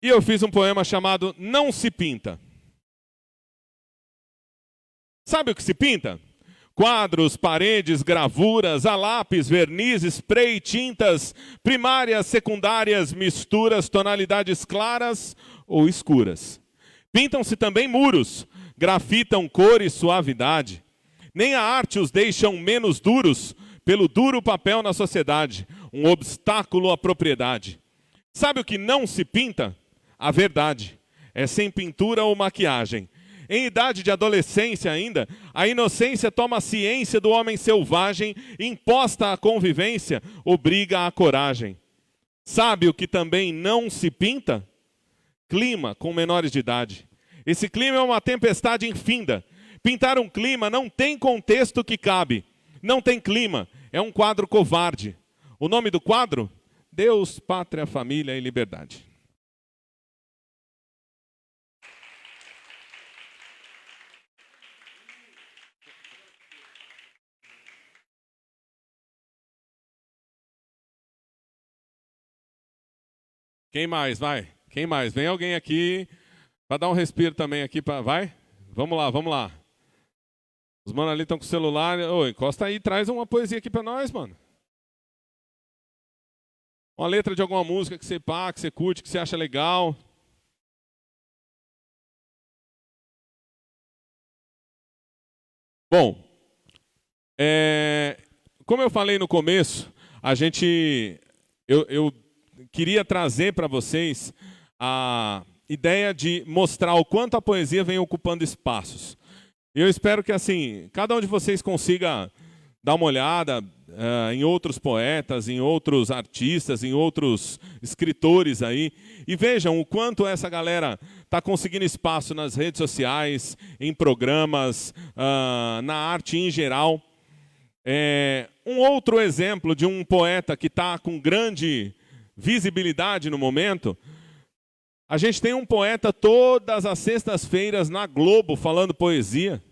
E eu fiz um poema chamado Não se pinta. Sabe o que se pinta? Quadros, paredes, gravuras, a lápis, verniz, spray, tintas, primárias, secundárias, misturas, tonalidades claras ou escuras. Pintam-se também muros, grafitam cor e suavidade. Nem a arte os deixam menos duros pelo duro papel na sociedade, um obstáculo à propriedade. Sabe o que não se pinta? A verdade. É sem pintura ou maquiagem. Em idade de adolescência ainda, a inocência toma a ciência do homem selvagem, imposta à convivência, obriga à coragem. Sabe o que também não se pinta? Clima com menores de idade. Esse clima é uma tempestade infinda. Pintar um clima não tem contexto que cabe. Não tem clima, é um quadro covarde. O nome do quadro? Deus, Pátria, Família e Liberdade. Quem mais? Vai. Quem mais? Vem alguém aqui para dar um respiro também aqui. Vai? Vamos lá, vamos lá. Os manos ali estão com o celular. Ô, encosta aí, traz uma poesia aqui para nós, mano. Uma letra de alguma música que você curte, que você acha legal. Bom, como eu falei no começo, eu queria trazer para vocês a ideia de mostrar o quanto a poesia vem ocupando espaços. Eu espero que assim, cada um de vocês consiga dar uma olhada em outros poetas, em outros artistas, em outros escritores aí, e vejam o quanto essa galera está conseguindo espaço nas redes sociais, em programas, na arte em geral. Um outro exemplo de um poeta que está com grande visibilidade no momento, a gente tem um poeta todas as sextas-feiras na Globo falando poesia.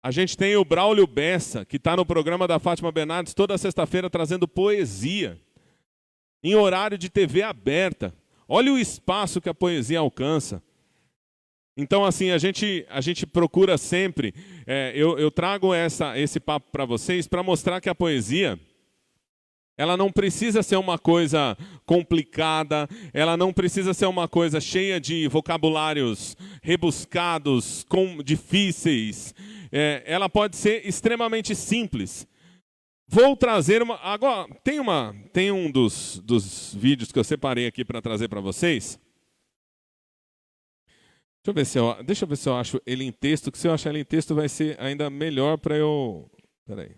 A gente tem o Braulio Bessa, que está no programa da Fátima Bernardes toda sexta-feira trazendo poesia, em horário de TV aberta. Olha o espaço que a poesia alcança. Então, assim, a gente procura sempre, eu trago esse papo para vocês para mostrar que a poesia, ela não precisa ser uma coisa complicada, ela não precisa ser uma coisa cheia de vocabulários rebuscados, difíceis. Ela pode ser extremamente simples. Vou trazer uma... Agora, tem um dos vídeos que eu separei aqui para trazer para vocês. Deixa eu ver se eu acho ele em texto, que se eu achar ele em texto vai ser ainda melhor para eu... Espera aí.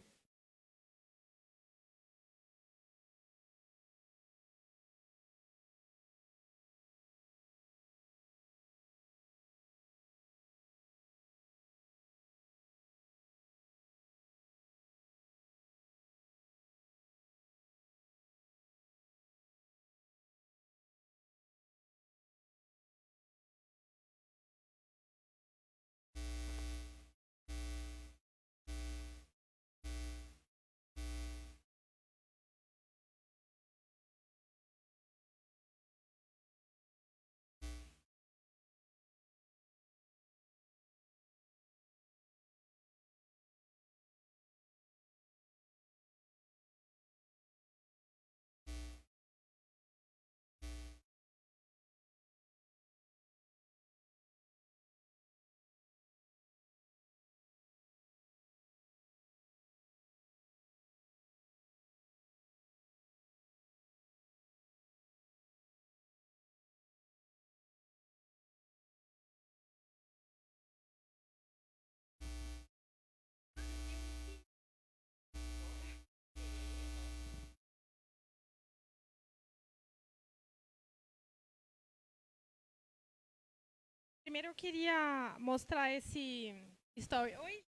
Primeiro eu queria mostrar esse story. Oi,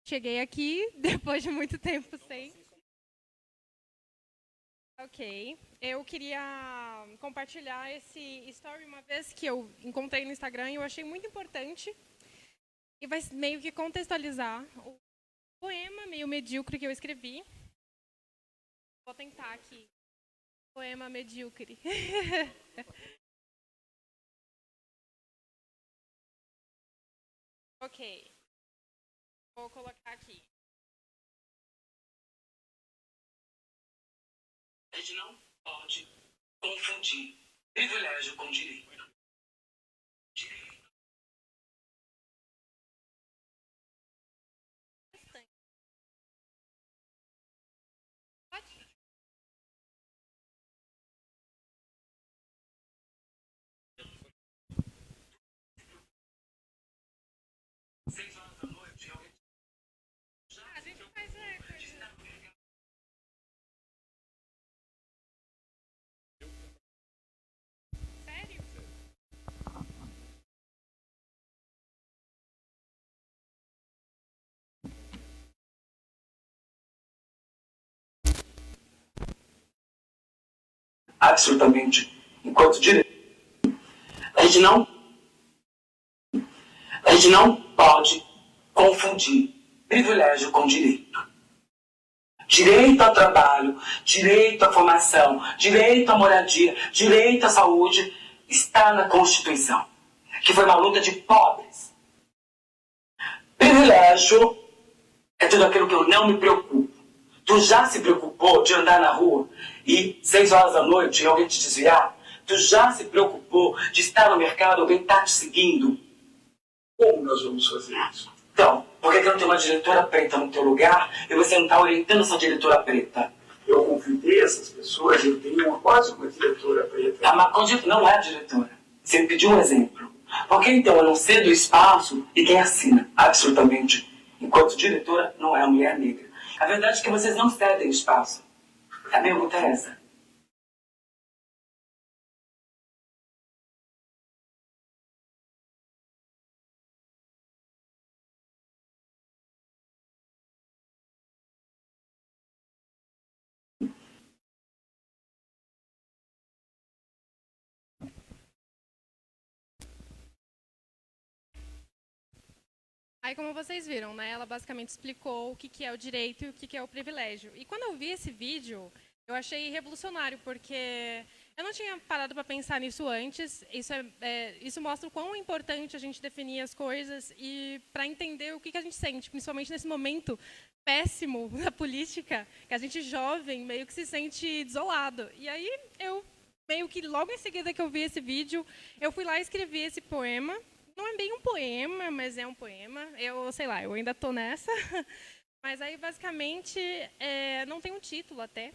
cheguei aqui depois de muito tempo sem. Ok, eu queria compartilhar esse story uma vez que eu encontrei no Instagram e eu achei muito importante. E vai meio que contextualizar o poema meio medíocre que eu escrevi. Vou tentar aqui. Poema medíocre. Ok. Vou colocar aqui. A gente não pode confundir privilégio com direito. A gente faz coisa. Sério? Absolutamente, enquanto direito. A gente não pode confundir privilégio com direito. Direito ao trabalho, direito à formação, direito à moradia, direito à saúde está na Constituição, que foi uma luta de pobres. Privilégio é tudo aquilo que eu não me preocupo. Tu já se preocupou de andar na rua e 6 horas da noite alguém te desviar? Tu já se preocupou de estar no mercado, alguém está te seguindo? Como nós vamos fazer isso? Então, por que não tem uma diretora preta no teu lugar e você não está orientando essa diretora preta? Eu convidei essas pessoas, eu tenho quase uma diretora preta. A Macon não é a diretora. Você me pediu um exemplo. Por que então eu não cedo o espaço e quem assina? Absolutamente. Enquanto diretora, não é a mulher negra. A verdade é que vocês não cedem espaço. A pergunta é essa. Aí, como vocês viram, né, ela basicamente explicou o que é o direito e o que é o privilégio. E quando eu vi esse vídeo, eu achei revolucionário, porque eu não tinha parado para pensar nisso antes. Isso mostra o quão importante a gente definir as coisas e para entender o que a gente sente, principalmente nesse momento péssimo da política, que a gente jovem meio que se sente desolado. E aí, eu meio que logo em seguida que eu vi esse vídeo, eu fui lá e escrevi esse poema. Não é bem um poema, mas é um poema. Eu, sei lá, eu ainda estou nessa. Mas aí, basicamente, não tem um título até,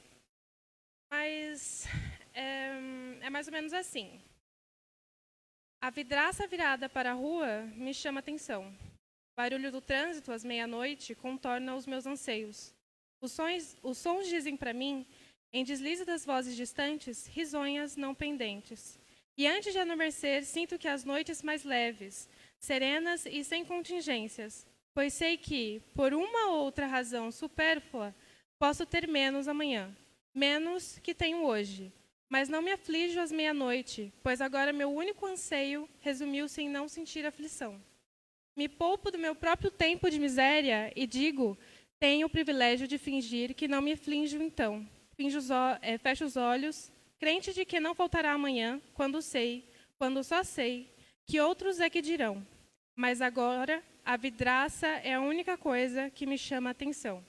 mas é mais ou menos assim. A vidraça virada para a rua me chama atenção. O barulho do trânsito às meia-noite contorna os meus anseios. Os sons dizem para mim, em deslize das vozes distantes, risonhas não pendentes. E antes de adormecer, sinto que as noites mais leves, serenas e sem contingências, pois sei que, por uma ou outra razão supérflua, posso ter menos amanhã, menos que tenho hoje. Mas não me aflijo às meia-noite, pois agora meu único anseio resumiu-se em não sentir aflição. Me poupo do meu próprio tempo de miséria e digo, tenho o privilégio de fingir que não me aflijo então. Fecho os olhos, crente de que não faltará amanhã, quando só sei, que outros é que dirão. Mas agora, a vidraça é a única coisa que me chama a atenção.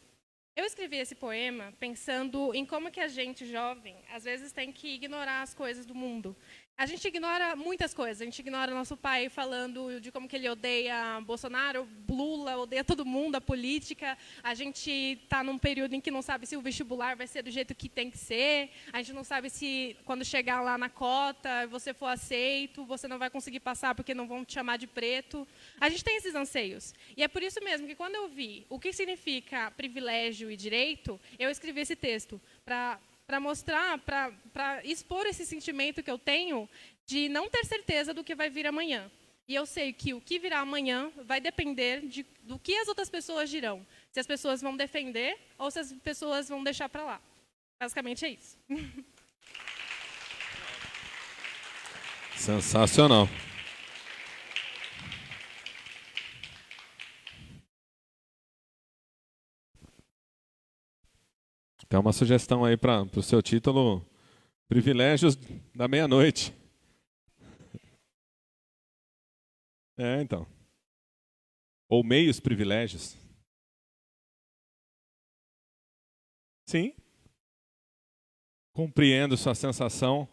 Eu escrevi esse poema pensando em como que a gente, jovem, às vezes tem que ignorar as coisas do mundo. A gente ignora muitas coisas. A gente ignora nosso pai falando de como que ele odeia Bolsonaro, Lula, odeia todo mundo, a política. A gente está num período em que não sabe se o vestibular vai ser do jeito que tem que ser. A gente não sabe se, quando chegar lá na cota, você for aceito, você não vai conseguir passar porque não vão te chamar de preto. A gente tem esses anseios. E é por isso mesmo que, quando eu vi o que significa privilégio e direito, eu escrevi esse texto para mostrar, para expor esse sentimento que eu tenho de não ter certeza do que vai vir amanhã. E eu sei que o que virá amanhã vai depender do que as outras pessoas dirão. Se as pessoas vão defender ou se as pessoas vão deixar para lá. Basicamente é isso. Sensacional. Tem uma sugestão aí para o seu título, Privilégios da Meia-Noite. Então. Ou Meios Privilégios. Sim. Compreendo sua sensação.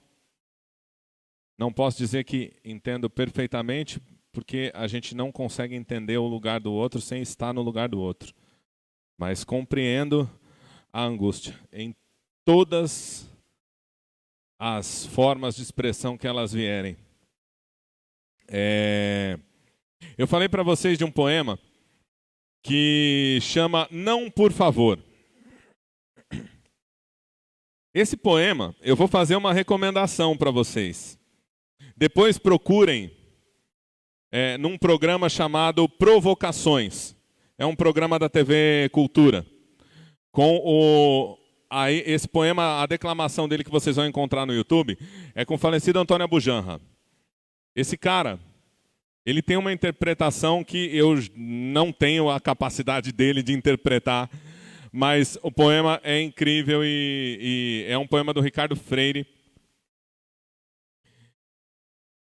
Não posso dizer que entendo perfeitamente, porque a gente não consegue entender o lugar do outro sem estar no lugar do outro. Mas compreendo a angústia em todas as formas de expressão que elas vierem. Eu falei para vocês de um poema que chama Não, por favor. Esse poema, eu vou fazer uma recomendação para vocês. Depois procurem num programa chamado Provocações. É um programa da TV Cultura. Com esse poema, a declamação dele que vocês vão encontrar no YouTube, é com o falecido Antônio Abujanra. Esse cara, ele tem uma interpretação que eu não tenho a capacidade dele de interpretar, mas o poema é incrível e é um poema do Ricardo Freire.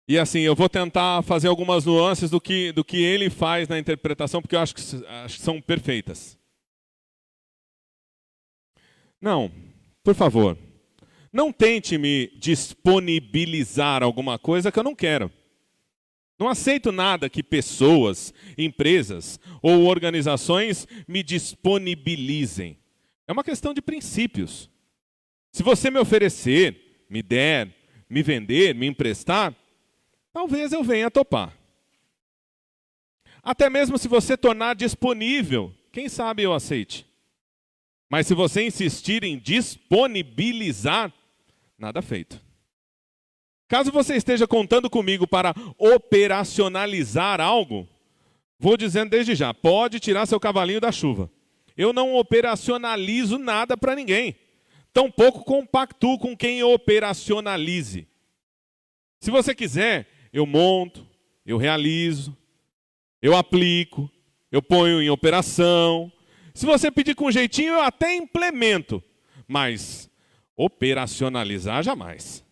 E assim, eu vou tentar fazer algumas nuances do que ele faz na interpretação, porque eu acho que são perfeitas. Não, por favor, não tente me disponibilizar alguma coisa que eu não quero. Não aceito nada que pessoas, empresas ou organizações me disponibilizem. É uma questão de princípios. Se você me oferecer, me der, me vender, me emprestar, talvez eu venha topar. Até mesmo se você tornar disponível, quem sabe eu aceite. Mas se você insistir em disponibilizar, nada feito. Caso você esteja contando comigo para operacionalizar algo, vou dizendo desde já, pode tirar seu cavalinho da chuva. Eu não operacionalizo nada para ninguém. Tampouco compactuo com quem operacionalize. Se você quiser, eu monto, eu realizo, eu aplico, eu ponho em operação. Se você pedir com jeitinho, eu até implemento. Mas operacionalizar, jamais.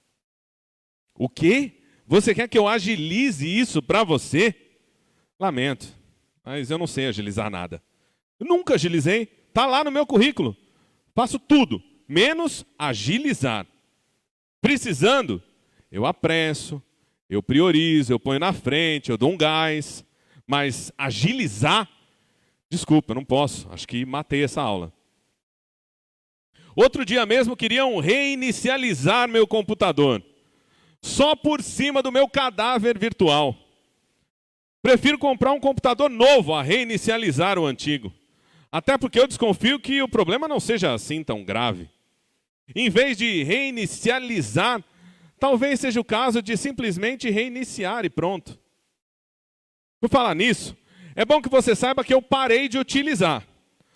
O quê? Você quer que eu agilize isso para você? Lamento, mas eu não sei agilizar nada. Eu nunca agilizei. Está lá no meu currículo. Faço tudo, menos agilizar. Precisando, eu apresso, eu priorizo, eu ponho na frente, eu dou um gás. Mas agilizar, Desculpa, eu não posso. Acho que matei essa aula. Outro dia mesmo queriam reinicializar meu computador. Só por cima do meu cadáver virtual. Prefiro comprar um computador novo a reinicializar o antigo. Até porque eu desconfio que o problema não seja assim tão grave. Em vez de reinicializar, talvez seja o caso de simplesmente reiniciar e pronto. Por falar nisso, é bom que você saiba que eu parei de utilizar.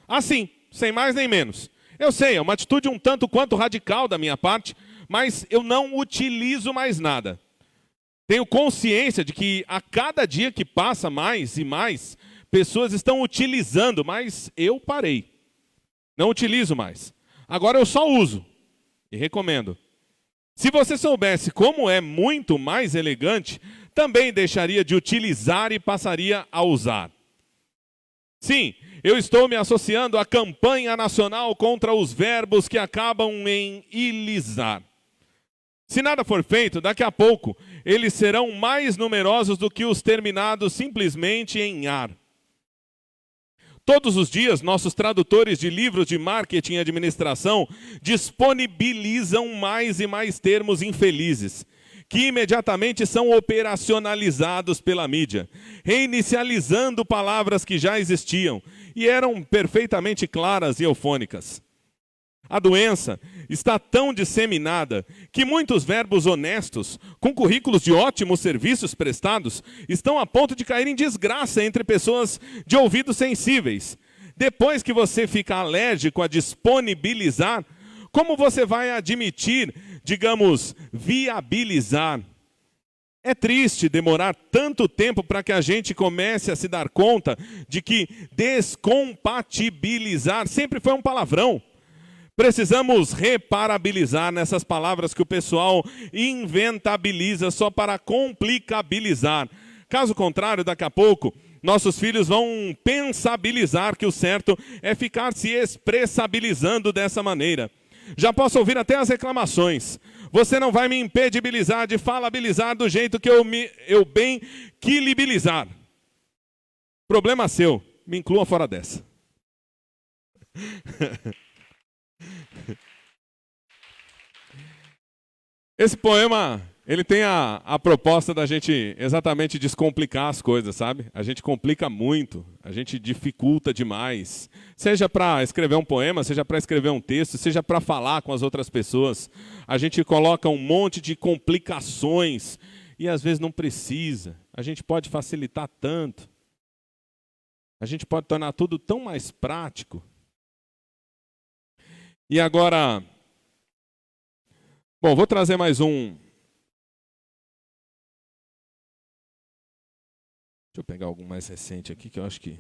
Assim, sem mais nem menos. Eu sei, é uma atitude um tanto quanto radical da minha parte, mas eu não utilizo mais nada. Tenho consciência de que a cada dia que passa mais e mais, pessoas estão utilizando, mas eu parei. Não utilizo mais. Agora eu só uso e recomendo. Se você soubesse como é muito mais elegante, também deixaria de utilizar e passaria a usar. Sim, eu estou me associando à campanha nacional contra os verbos que acabam em ilizar. Se nada for feito, daqui a pouco, eles serão mais numerosos do que os terminados simplesmente em ar. Todos os dias, nossos tradutores de livros de marketing e administração disponibilizam mais e mais termos infelizes, que imediatamente são operacionalizados pela mídia, reinicializando palavras que já existiam e eram perfeitamente claras e eufônicas. A doença está tão disseminada que muitos verbos honestos, com currículos de ótimos serviços prestados, estão a ponto de cair em desgraça entre pessoas de ouvidos sensíveis. Depois que você fica alérgico a disponibilizar, como você vai admitir, digamos, viabilizar? É triste demorar tanto tempo para que a gente comece a se dar conta de que descompatibilizar sempre foi um palavrão. Precisamos reparabilizar nessas palavras que o pessoal inventabiliza só para complicabilizar. Caso contrário, daqui a pouco, nossos filhos vão pensabilizar que o certo é ficar se expressabilizando dessa maneira. Já posso ouvir até as reclamações. Você não vai me impedibilizar de falabilizar do jeito que eu bem quilibilizar. Problema seu, me inclua fora dessa. Esse poema, ele tem a proposta da gente exatamente descomplicar as coisas, sabe? A gente complica muito, a gente dificulta demais. Seja para escrever um poema, seja para escrever um texto, seja para falar com as outras pessoas. A gente coloca um monte de complicações e às vezes não precisa. A gente pode facilitar tanto. A gente pode tornar tudo tão mais prático. E agora, bom, vou trazer mais um. Deixa eu pegar algum mais recente aqui, que eu acho que...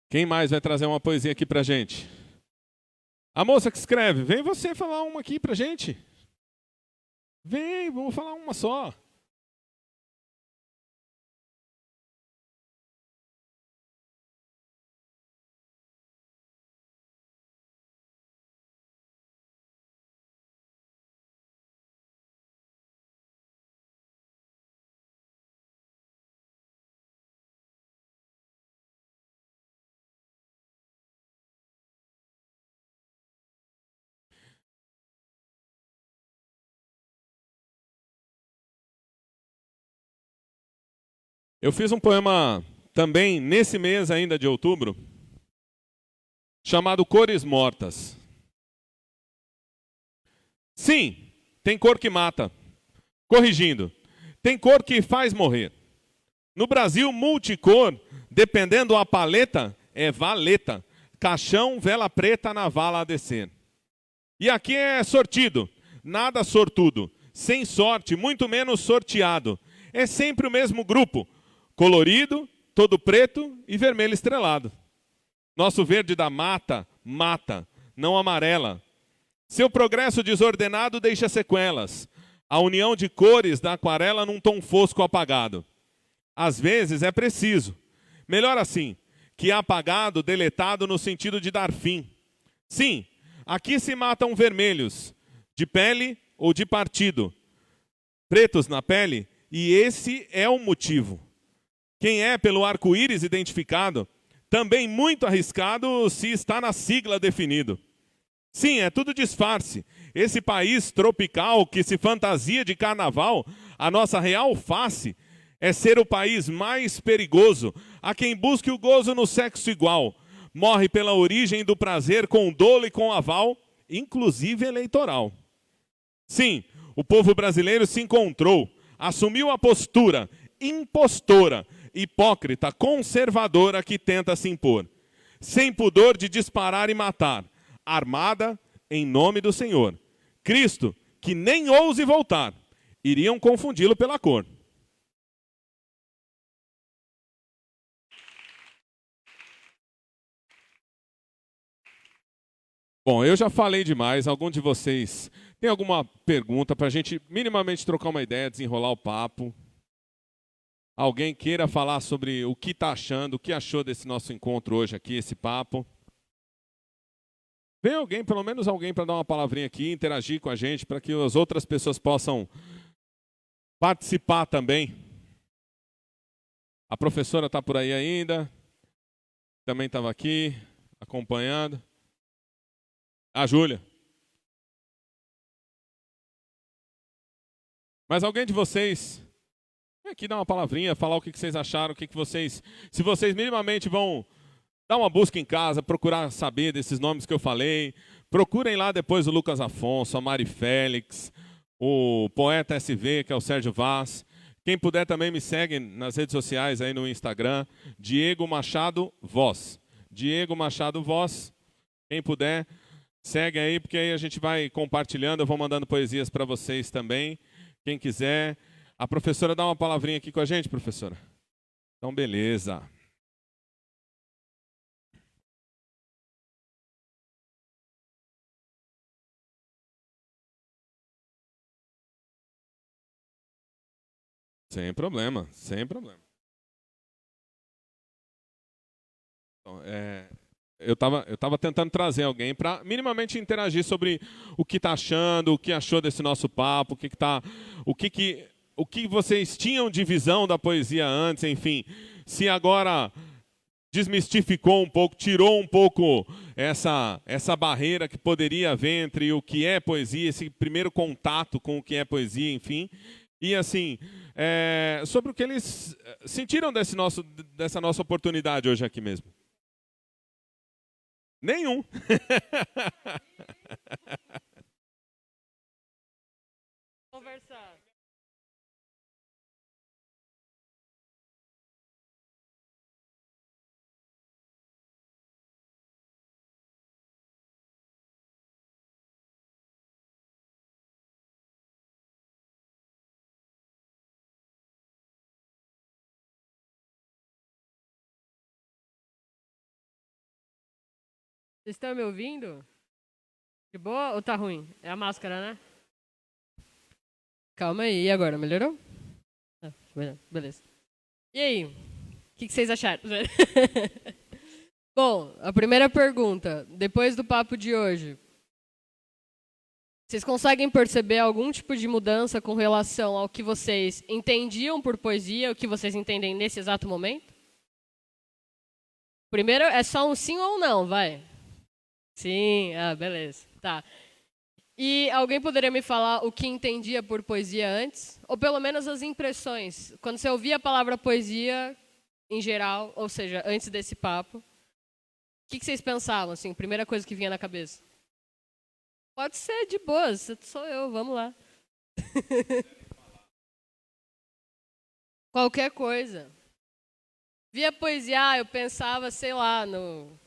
Quem mais vai trazer uma poesia aqui pra gente? A moça que escreve, vem você falar uma aqui pra gente. Vem, vamos falar uma só. Eu fiz um poema também nesse mês ainda de outubro, chamado Cores Mortas. Sim, tem cor que mata. Corrigindo, tem cor que faz morrer. No Brasil, multicor, dependendo da paleta, é valeta. Caixão, vela preta na vala a descer. E aqui é sortido, nada sortudo. Sem sorte, muito menos sorteado. É sempre o mesmo grupo. Colorido, todo preto e vermelho estrelado. Nosso verde da mata, mata, não amarela. Seu progresso desordenado deixa sequelas. A união de cores da aquarela num tom fosco apagado. Às vezes é preciso, Melhor assim, que apagado, deletado no sentido de dar fim. Sim, aqui se matam vermelhos, de pele ou de partido, pretos na pele, e esse é o motivo. Quem é pelo arco-íris identificado, também muito arriscado se está na sigla definido. Sim, é tudo disfarce. Esse país tropical que se fantasia de carnaval, a nossa real face é ser o país mais perigoso, a quem busque o gozo no sexo igual. Morre pela origem do prazer com dolo e com aval, inclusive eleitoral. Sim, o povo brasileiro se encontrou, assumiu a postura impostora, hipócrita, conservadora que tenta se impor, sem pudor de disparar e matar, armada em nome do Senhor. Cristo, que nem ouse voltar, iriam confundi-lo pela cor. Bom, eu já falei demais. Algum de vocês tem alguma pergunta para a gente minimamente trocar uma ideia, desenrolar o papo? Alguém queira falar sobre o que está achando, o que achou desse nosso encontro hoje aqui, esse papo? Vem alguém, pelo menos alguém, para dar uma palavrinha aqui, interagir com a gente, para que as outras pessoas possam participar também. A professora está por aí ainda, também estava aqui, acompanhando. A Júlia. Mas alguém de vocês vem aqui dar uma palavrinha, falar o que vocês acharam, o que vocês... Se vocês minimamente vão dar uma busca em casa, procurar saber desses nomes que eu falei, procurem lá depois o Lucas Afonso, a Mari Félix, o Poeta SV, que é o Sérgio Vaz. Quem puder também me segue nas redes sociais, aí no Instagram, Diego Machado Voz. Diego Machado Voz. Quem puder... segue aí, porque aí a gente vai compartilhando, eu vou mandando poesias para vocês também. Quem quiser. A professora dá uma palavrinha aqui com a gente, professora? Então, beleza. Sem problema, sem problema. Então, Eu estava tentando trazer alguém para minimamente interagir sobre o que está achando, o que achou desse nosso papo, o que vocês tinham de visão da poesia antes, enfim. Se agora desmistificou um pouco, tirou um pouco essa barreira que poderia haver entre o que é poesia, esse primeiro contato com o que é poesia, enfim. E assim, sobre o que eles sentiram dessa nossa oportunidade hoje aqui mesmo. Nenhum. Conversar. Vocês estão me ouvindo? De boa ou tá ruim? É a máscara, né? Calma aí, e agora? Melhorou? Ah, beleza. E aí? O que vocês acharam? Bom, a primeira pergunta. Depois do papo de hoje, vocês conseguem perceber algum tipo de mudança com relação ao que vocês entendiam por poesia, o que vocês entendem nesse exato momento? Primeiro, é só um sim ou um não, vai. Sim, beleza. Tá. E alguém poderia me falar o que entendia por poesia antes? Ou pelo menos as impressões. Quando você ouvia a palavra poesia, em geral, ou seja, antes desse papo, o que vocês pensavam, assim, primeira coisa que vinha na cabeça? Pode ser de boas, sou eu, vamos lá. Qualquer coisa. Via poesia, eu pensava, sei lá, no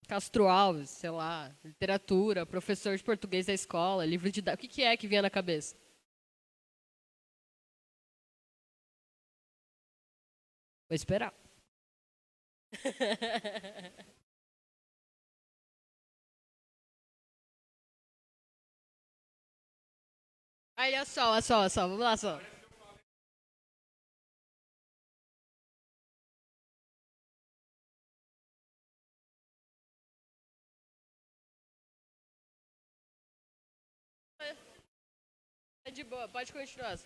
Castro Alves, sei lá, literatura, professor de português da escola, livro de... O que é que vinha na cabeça? Vou esperar. Aí, olha só, vamos lá só. de boa, pode continuar.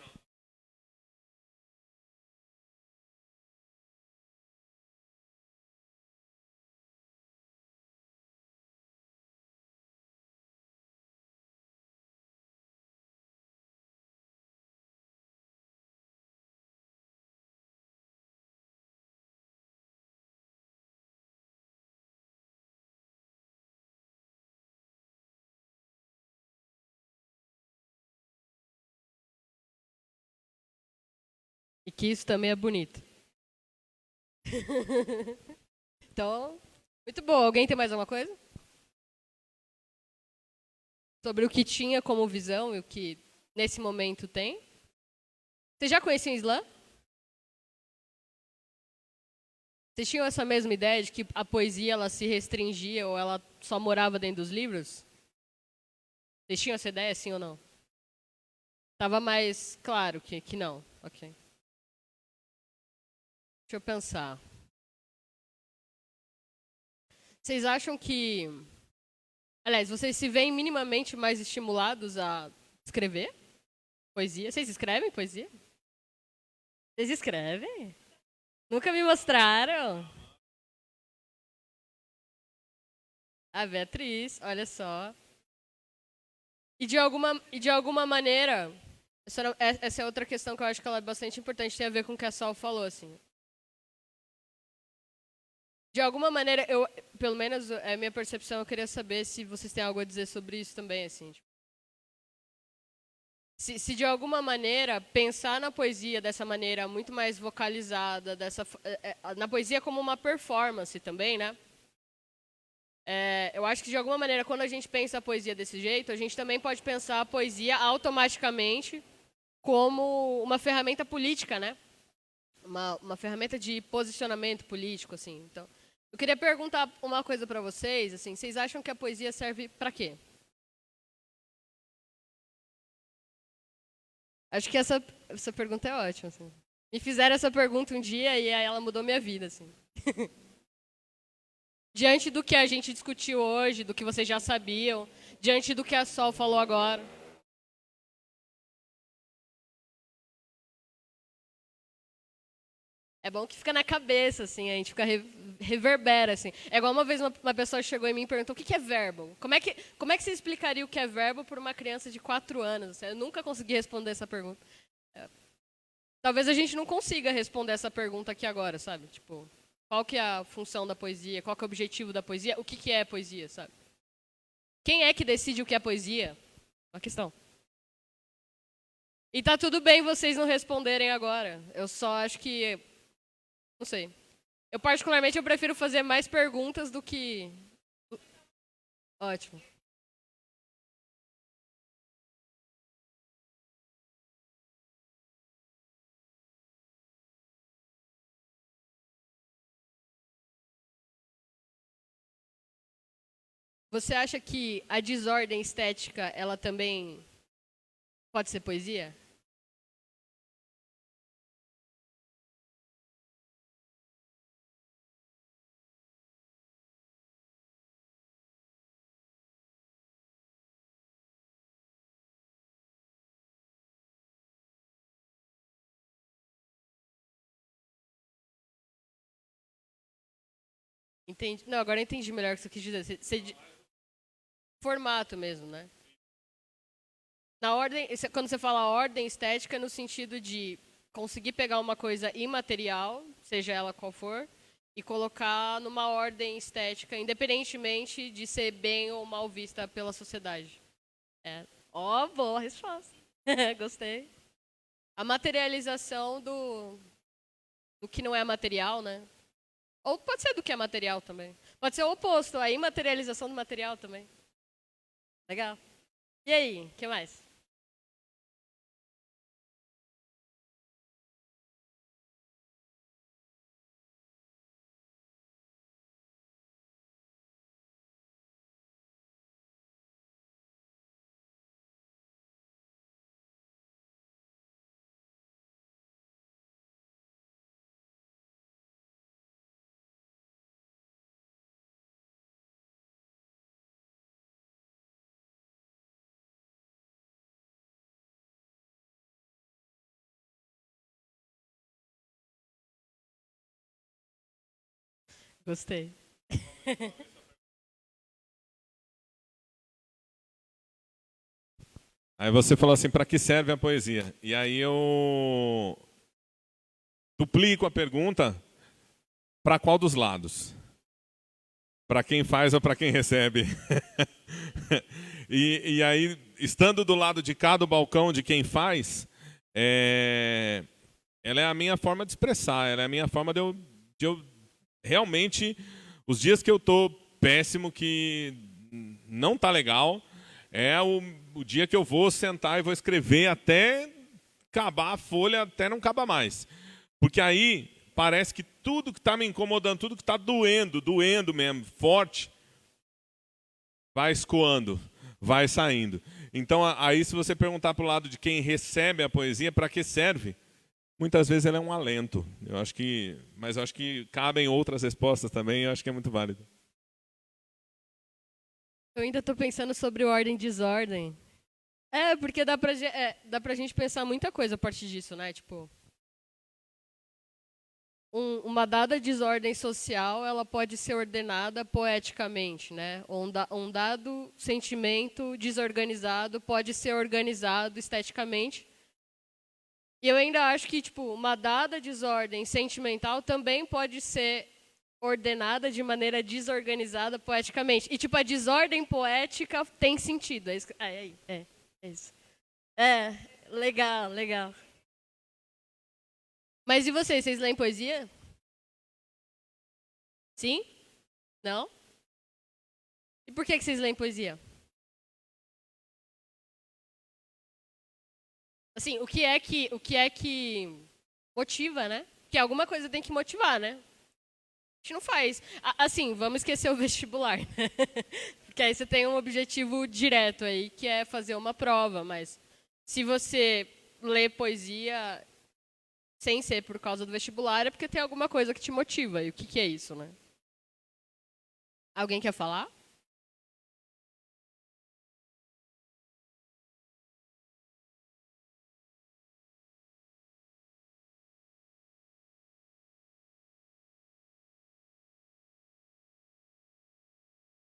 E que isso também é bonito. Então, muito bom. Alguém tem mais alguma coisa? Sobre o que tinha como visão e o que nesse momento tem? Vocês já conheciam o Islã? Vocês tinham essa mesma ideia de que a poesia ela se restringia ou ela só morava dentro dos livros? Vocês tinham essa ideia, sim ou não? Tava mais claro que não. Ok. Deixa eu pensar. Vocês acham que... Aliás, vocês se veem minimamente mais estimulados a escrever poesia? Vocês escrevem poesia? Vocês escrevem? Nunca me mostraram? A Beatriz, olha só. E de alguma maneira, essa é outra questão que eu acho que ela é bastante importante, tem a ver com o que a Sol falou, assim. De alguma maneira, pelo menos é a minha percepção, eu queria saber se vocês têm algo a dizer sobre isso também, assim. Tipo, se de alguma maneira pensar na poesia dessa maneira muito mais vocalizada, na poesia como uma performance também, né? Eu acho que de alguma maneira, quando a gente pensa a poesia desse jeito, a gente também pode pensar a poesia automaticamente como uma ferramenta política, né? Uma ferramenta de posicionamento político, assim. Então, eu queria perguntar uma coisa para vocês, assim, vocês acham que a poesia serve para quê? Acho que essa pergunta é ótima, assim. Me fizeram essa pergunta um dia e aí ela mudou minha vida, assim. Diante do que a gente discutiu hoje, do que vocês já sabiam, diante do que a Sol falou agora. É bom que fica na cabeça, assim, a gente fica reverbera, assim. É igual uma vez uma pessoa chegou em mim e perguntou o que é verbo? Como é que você explicaria o que é verbo para uma criança de 4 anos? Assim, eu nunca consegui responder essa pergunta. Talvez a gente não consiga responder essa pergunta aqui agora, sabe? Tipo, qual que é a função da poesia? Qual que é o objetivo da poesia? O que é poesia, sabe? Quem é que decide o que é poesia? Uma questão. E tá tudo bem vocês não responderem agora. Eu só acho que... Não sei. Eu particularmente prefiro fazer mais perguntas do que... Ótimo. Você acha que a desordem estética, ela também pode ser poesia? Entendi. Não, agora eu entendi melhor o que você quis dizer. Formato mesmo, né? Na ordem, quando você fala ordem estética, é no sentido de conseguir pegar uma coisa imaterial, seja ela qual for, e colocar numa ordem estética, independentemente de ser bem ou mal vista pela sociedade. Boa resposta. Gostei. A materialização do que não é material, né? Ou pode ser do que é material também. Pode ser o oposto, a imaterialização do material também. Legal. E aí, o que mais? Gostei. Aí você falou assim, para que serve a poesia? E aí eu duplico a pergunta, para qual dos lados? Para quem faz ou para quem recebe? e aí, estando do lado de cá do balcão de quem faz, ela é a minha forma de expressar, ela é a minha forma de eu realmente, os dias que eu estou péssimo, que não está legal, é o dia que eu vou sentar e vou escrever até acabar a folha, até não acabar mais. Porque aí parece que tudo que está me incomodando, tudo que está doendo mesmo, forte, vai escoando, vai saindo. Então, aí se você perguntar para o lado de quem recebe a poesia, para que serve? Muitas vezes ela é um alento. Mas eu acho que cabem outras respostas também, eu acho que é muito válido. Eu ainda estou pensando sobre ordem e desordem. Porque dá pra gente pensar muita coisa a partir disso, né? Tipo, uma dada desordem social, ela pode ser ordenada poeticamente, né? Um dado sentimento desorganizado pode ser organizado esteticamente. E eu ainda acho que, tipo, uma dada desordem sentimental também pode ser ordenada de maneira desorganizada poeticamente. E, tipo, a desordem poética tem sentido. É isso. Legal. Mas e vocês leem poesia? Sim? Não? E por que vocês leem poesia? Assim, o que é que motiva, né? Porque alguma coisa tem que motivar, né? A gente não faz. Assim, vamos esquecer o vestibular, né? Porque aí você tem um objetivo direto aí, que é fazer uma prova. Mas se você lê poesia sem ser por causa do vestibular, é porque tem alguma coisa que te motiva. E o que é isso, né? Alguém quer falar?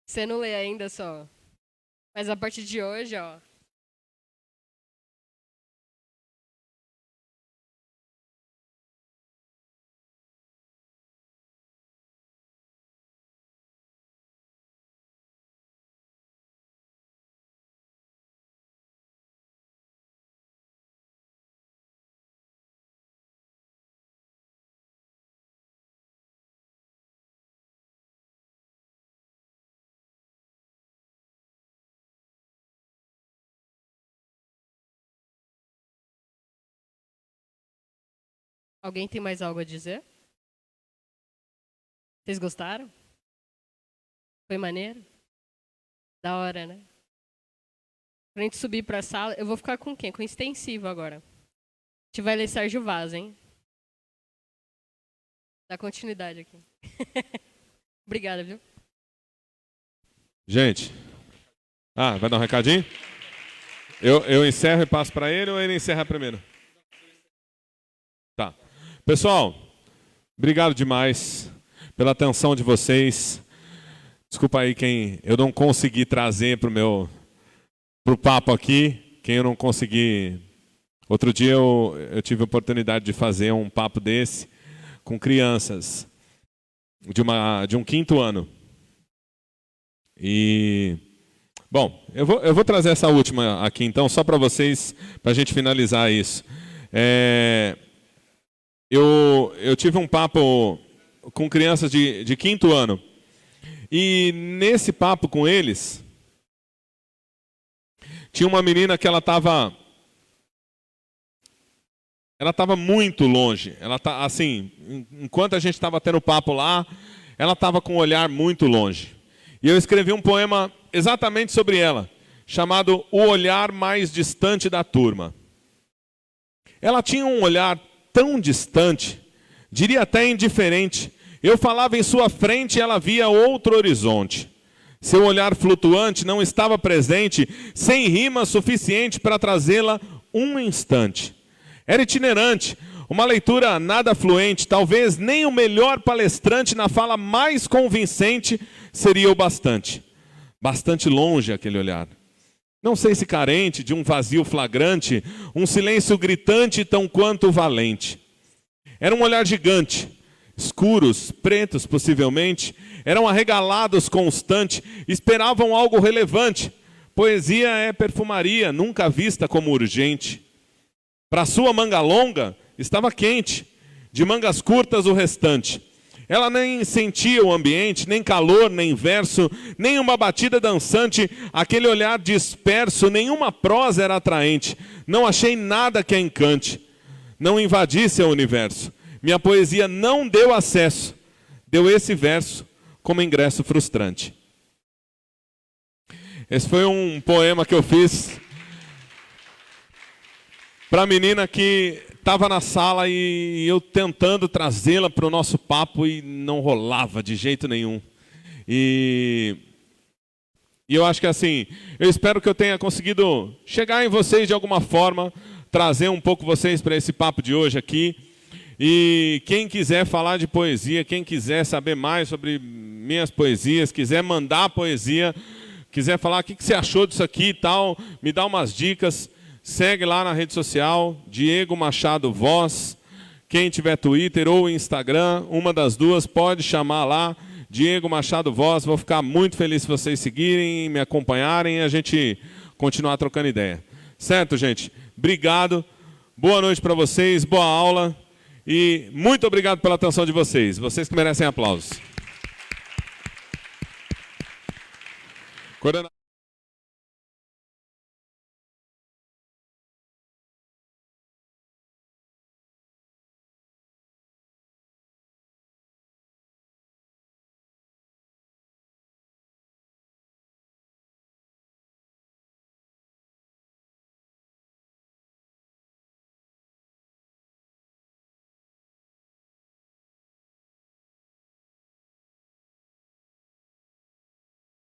Você não lê ainda só. Mas a partir de hoje, ó. Alguém tem mais algo a dizer? Vocês gostaram? Foi maneiro? Da hora, né? Pra gente subir pra sala, eu vou ficar com quem? Com extensivo agora. A gente vai ler Sérgio Vaz, hein? Dá continuidade aqui. Obrigada, viu? Gente. Vai dar um recadinho? Eu encerro e passo para ele ou ele encerra primeiro? Tá. Pessoal, obrigado demais pela atenção de vocês. Desculpa aí quem eu não consegui trazer pro papo aqui, quem eu não consegui. Outro dia eu tive a oportunidade de fazer um papo desse com crianças de um 5º ano. E bom, eu vou trazer essa última aqui então, só para vocês, para a gente finalizar isso. Eu tive um papo com crianças de 5º ano. E nesse papo com eles, tinha uma menina que ela estava muito longe. Ela tá assim, enquanto a gente estava tendo papo lá, ela estava com um olhar muito longe. E eu escrevi um poema exatamente sobre ela, chamado O Olhar Mais Distante da Turma. Ela tinha um olhar tão distante, diria até indiferente. Eu falava em sua frente e ela via outro horizonte. Seu olhar flutuante não estava presente, sem rima suficiente para trazê-la um instante. Era itinerante, Uma leitura nada fluente, talvez nem o melhor palestrante na fala mais convincente seria o bastante. Bastante longe aquele olhar. Não sei se carente de um vazio flagrante, um silêncio gritante tão quanto valente. Era um olhar gigante, escuros, pretos possivelmente, eram arregalados constante, esperavam algo relevante. Poesia é perfumaria, nunca vista como urgente. Para sua manga longa, estava quente, de mangas curtas o restante. Ela nem sentia o ambiente, nem calor, nem verso, nem uma batida dançante, aquele olhar disperso, nenhuma prosa era atraente. Não achei nada que a encante, não invadisse o universo. Minha poesia não deu acesso, deu esse verso como ingresso frustrante. Esse foi um poema que eu fiz para a menina que estava na sala e eu tentando trazê-la para o nosso papo e não rolava de jeito nenhum. E eu acho que assim, eu espero que eu tenha conseguido chegar em vocês de alguma forma, trazer um pouco vocês para esse papo de hoje aqui. E quem quiser falar de poesia, quem quiser saber mais sobre minhas poesias, quiser mandar poesia, quiser falar o que você achou disso aqui e tal, me dá umas dicas. Segue lá na rede social, Diego Machado Voz. Quem tiver Twitter ou Instagram, uma das duas, pode chamar lá, Diego Machado Voz. Vou ficar muito feliz se vocês seguirem, me acompanharem e a gente continuar trocando ideia. Certo, gente? Obrigado. Boa noite para vocês, boa aula. E muito obrigado pela atenção de vocês. Vocês que merecem aplausos.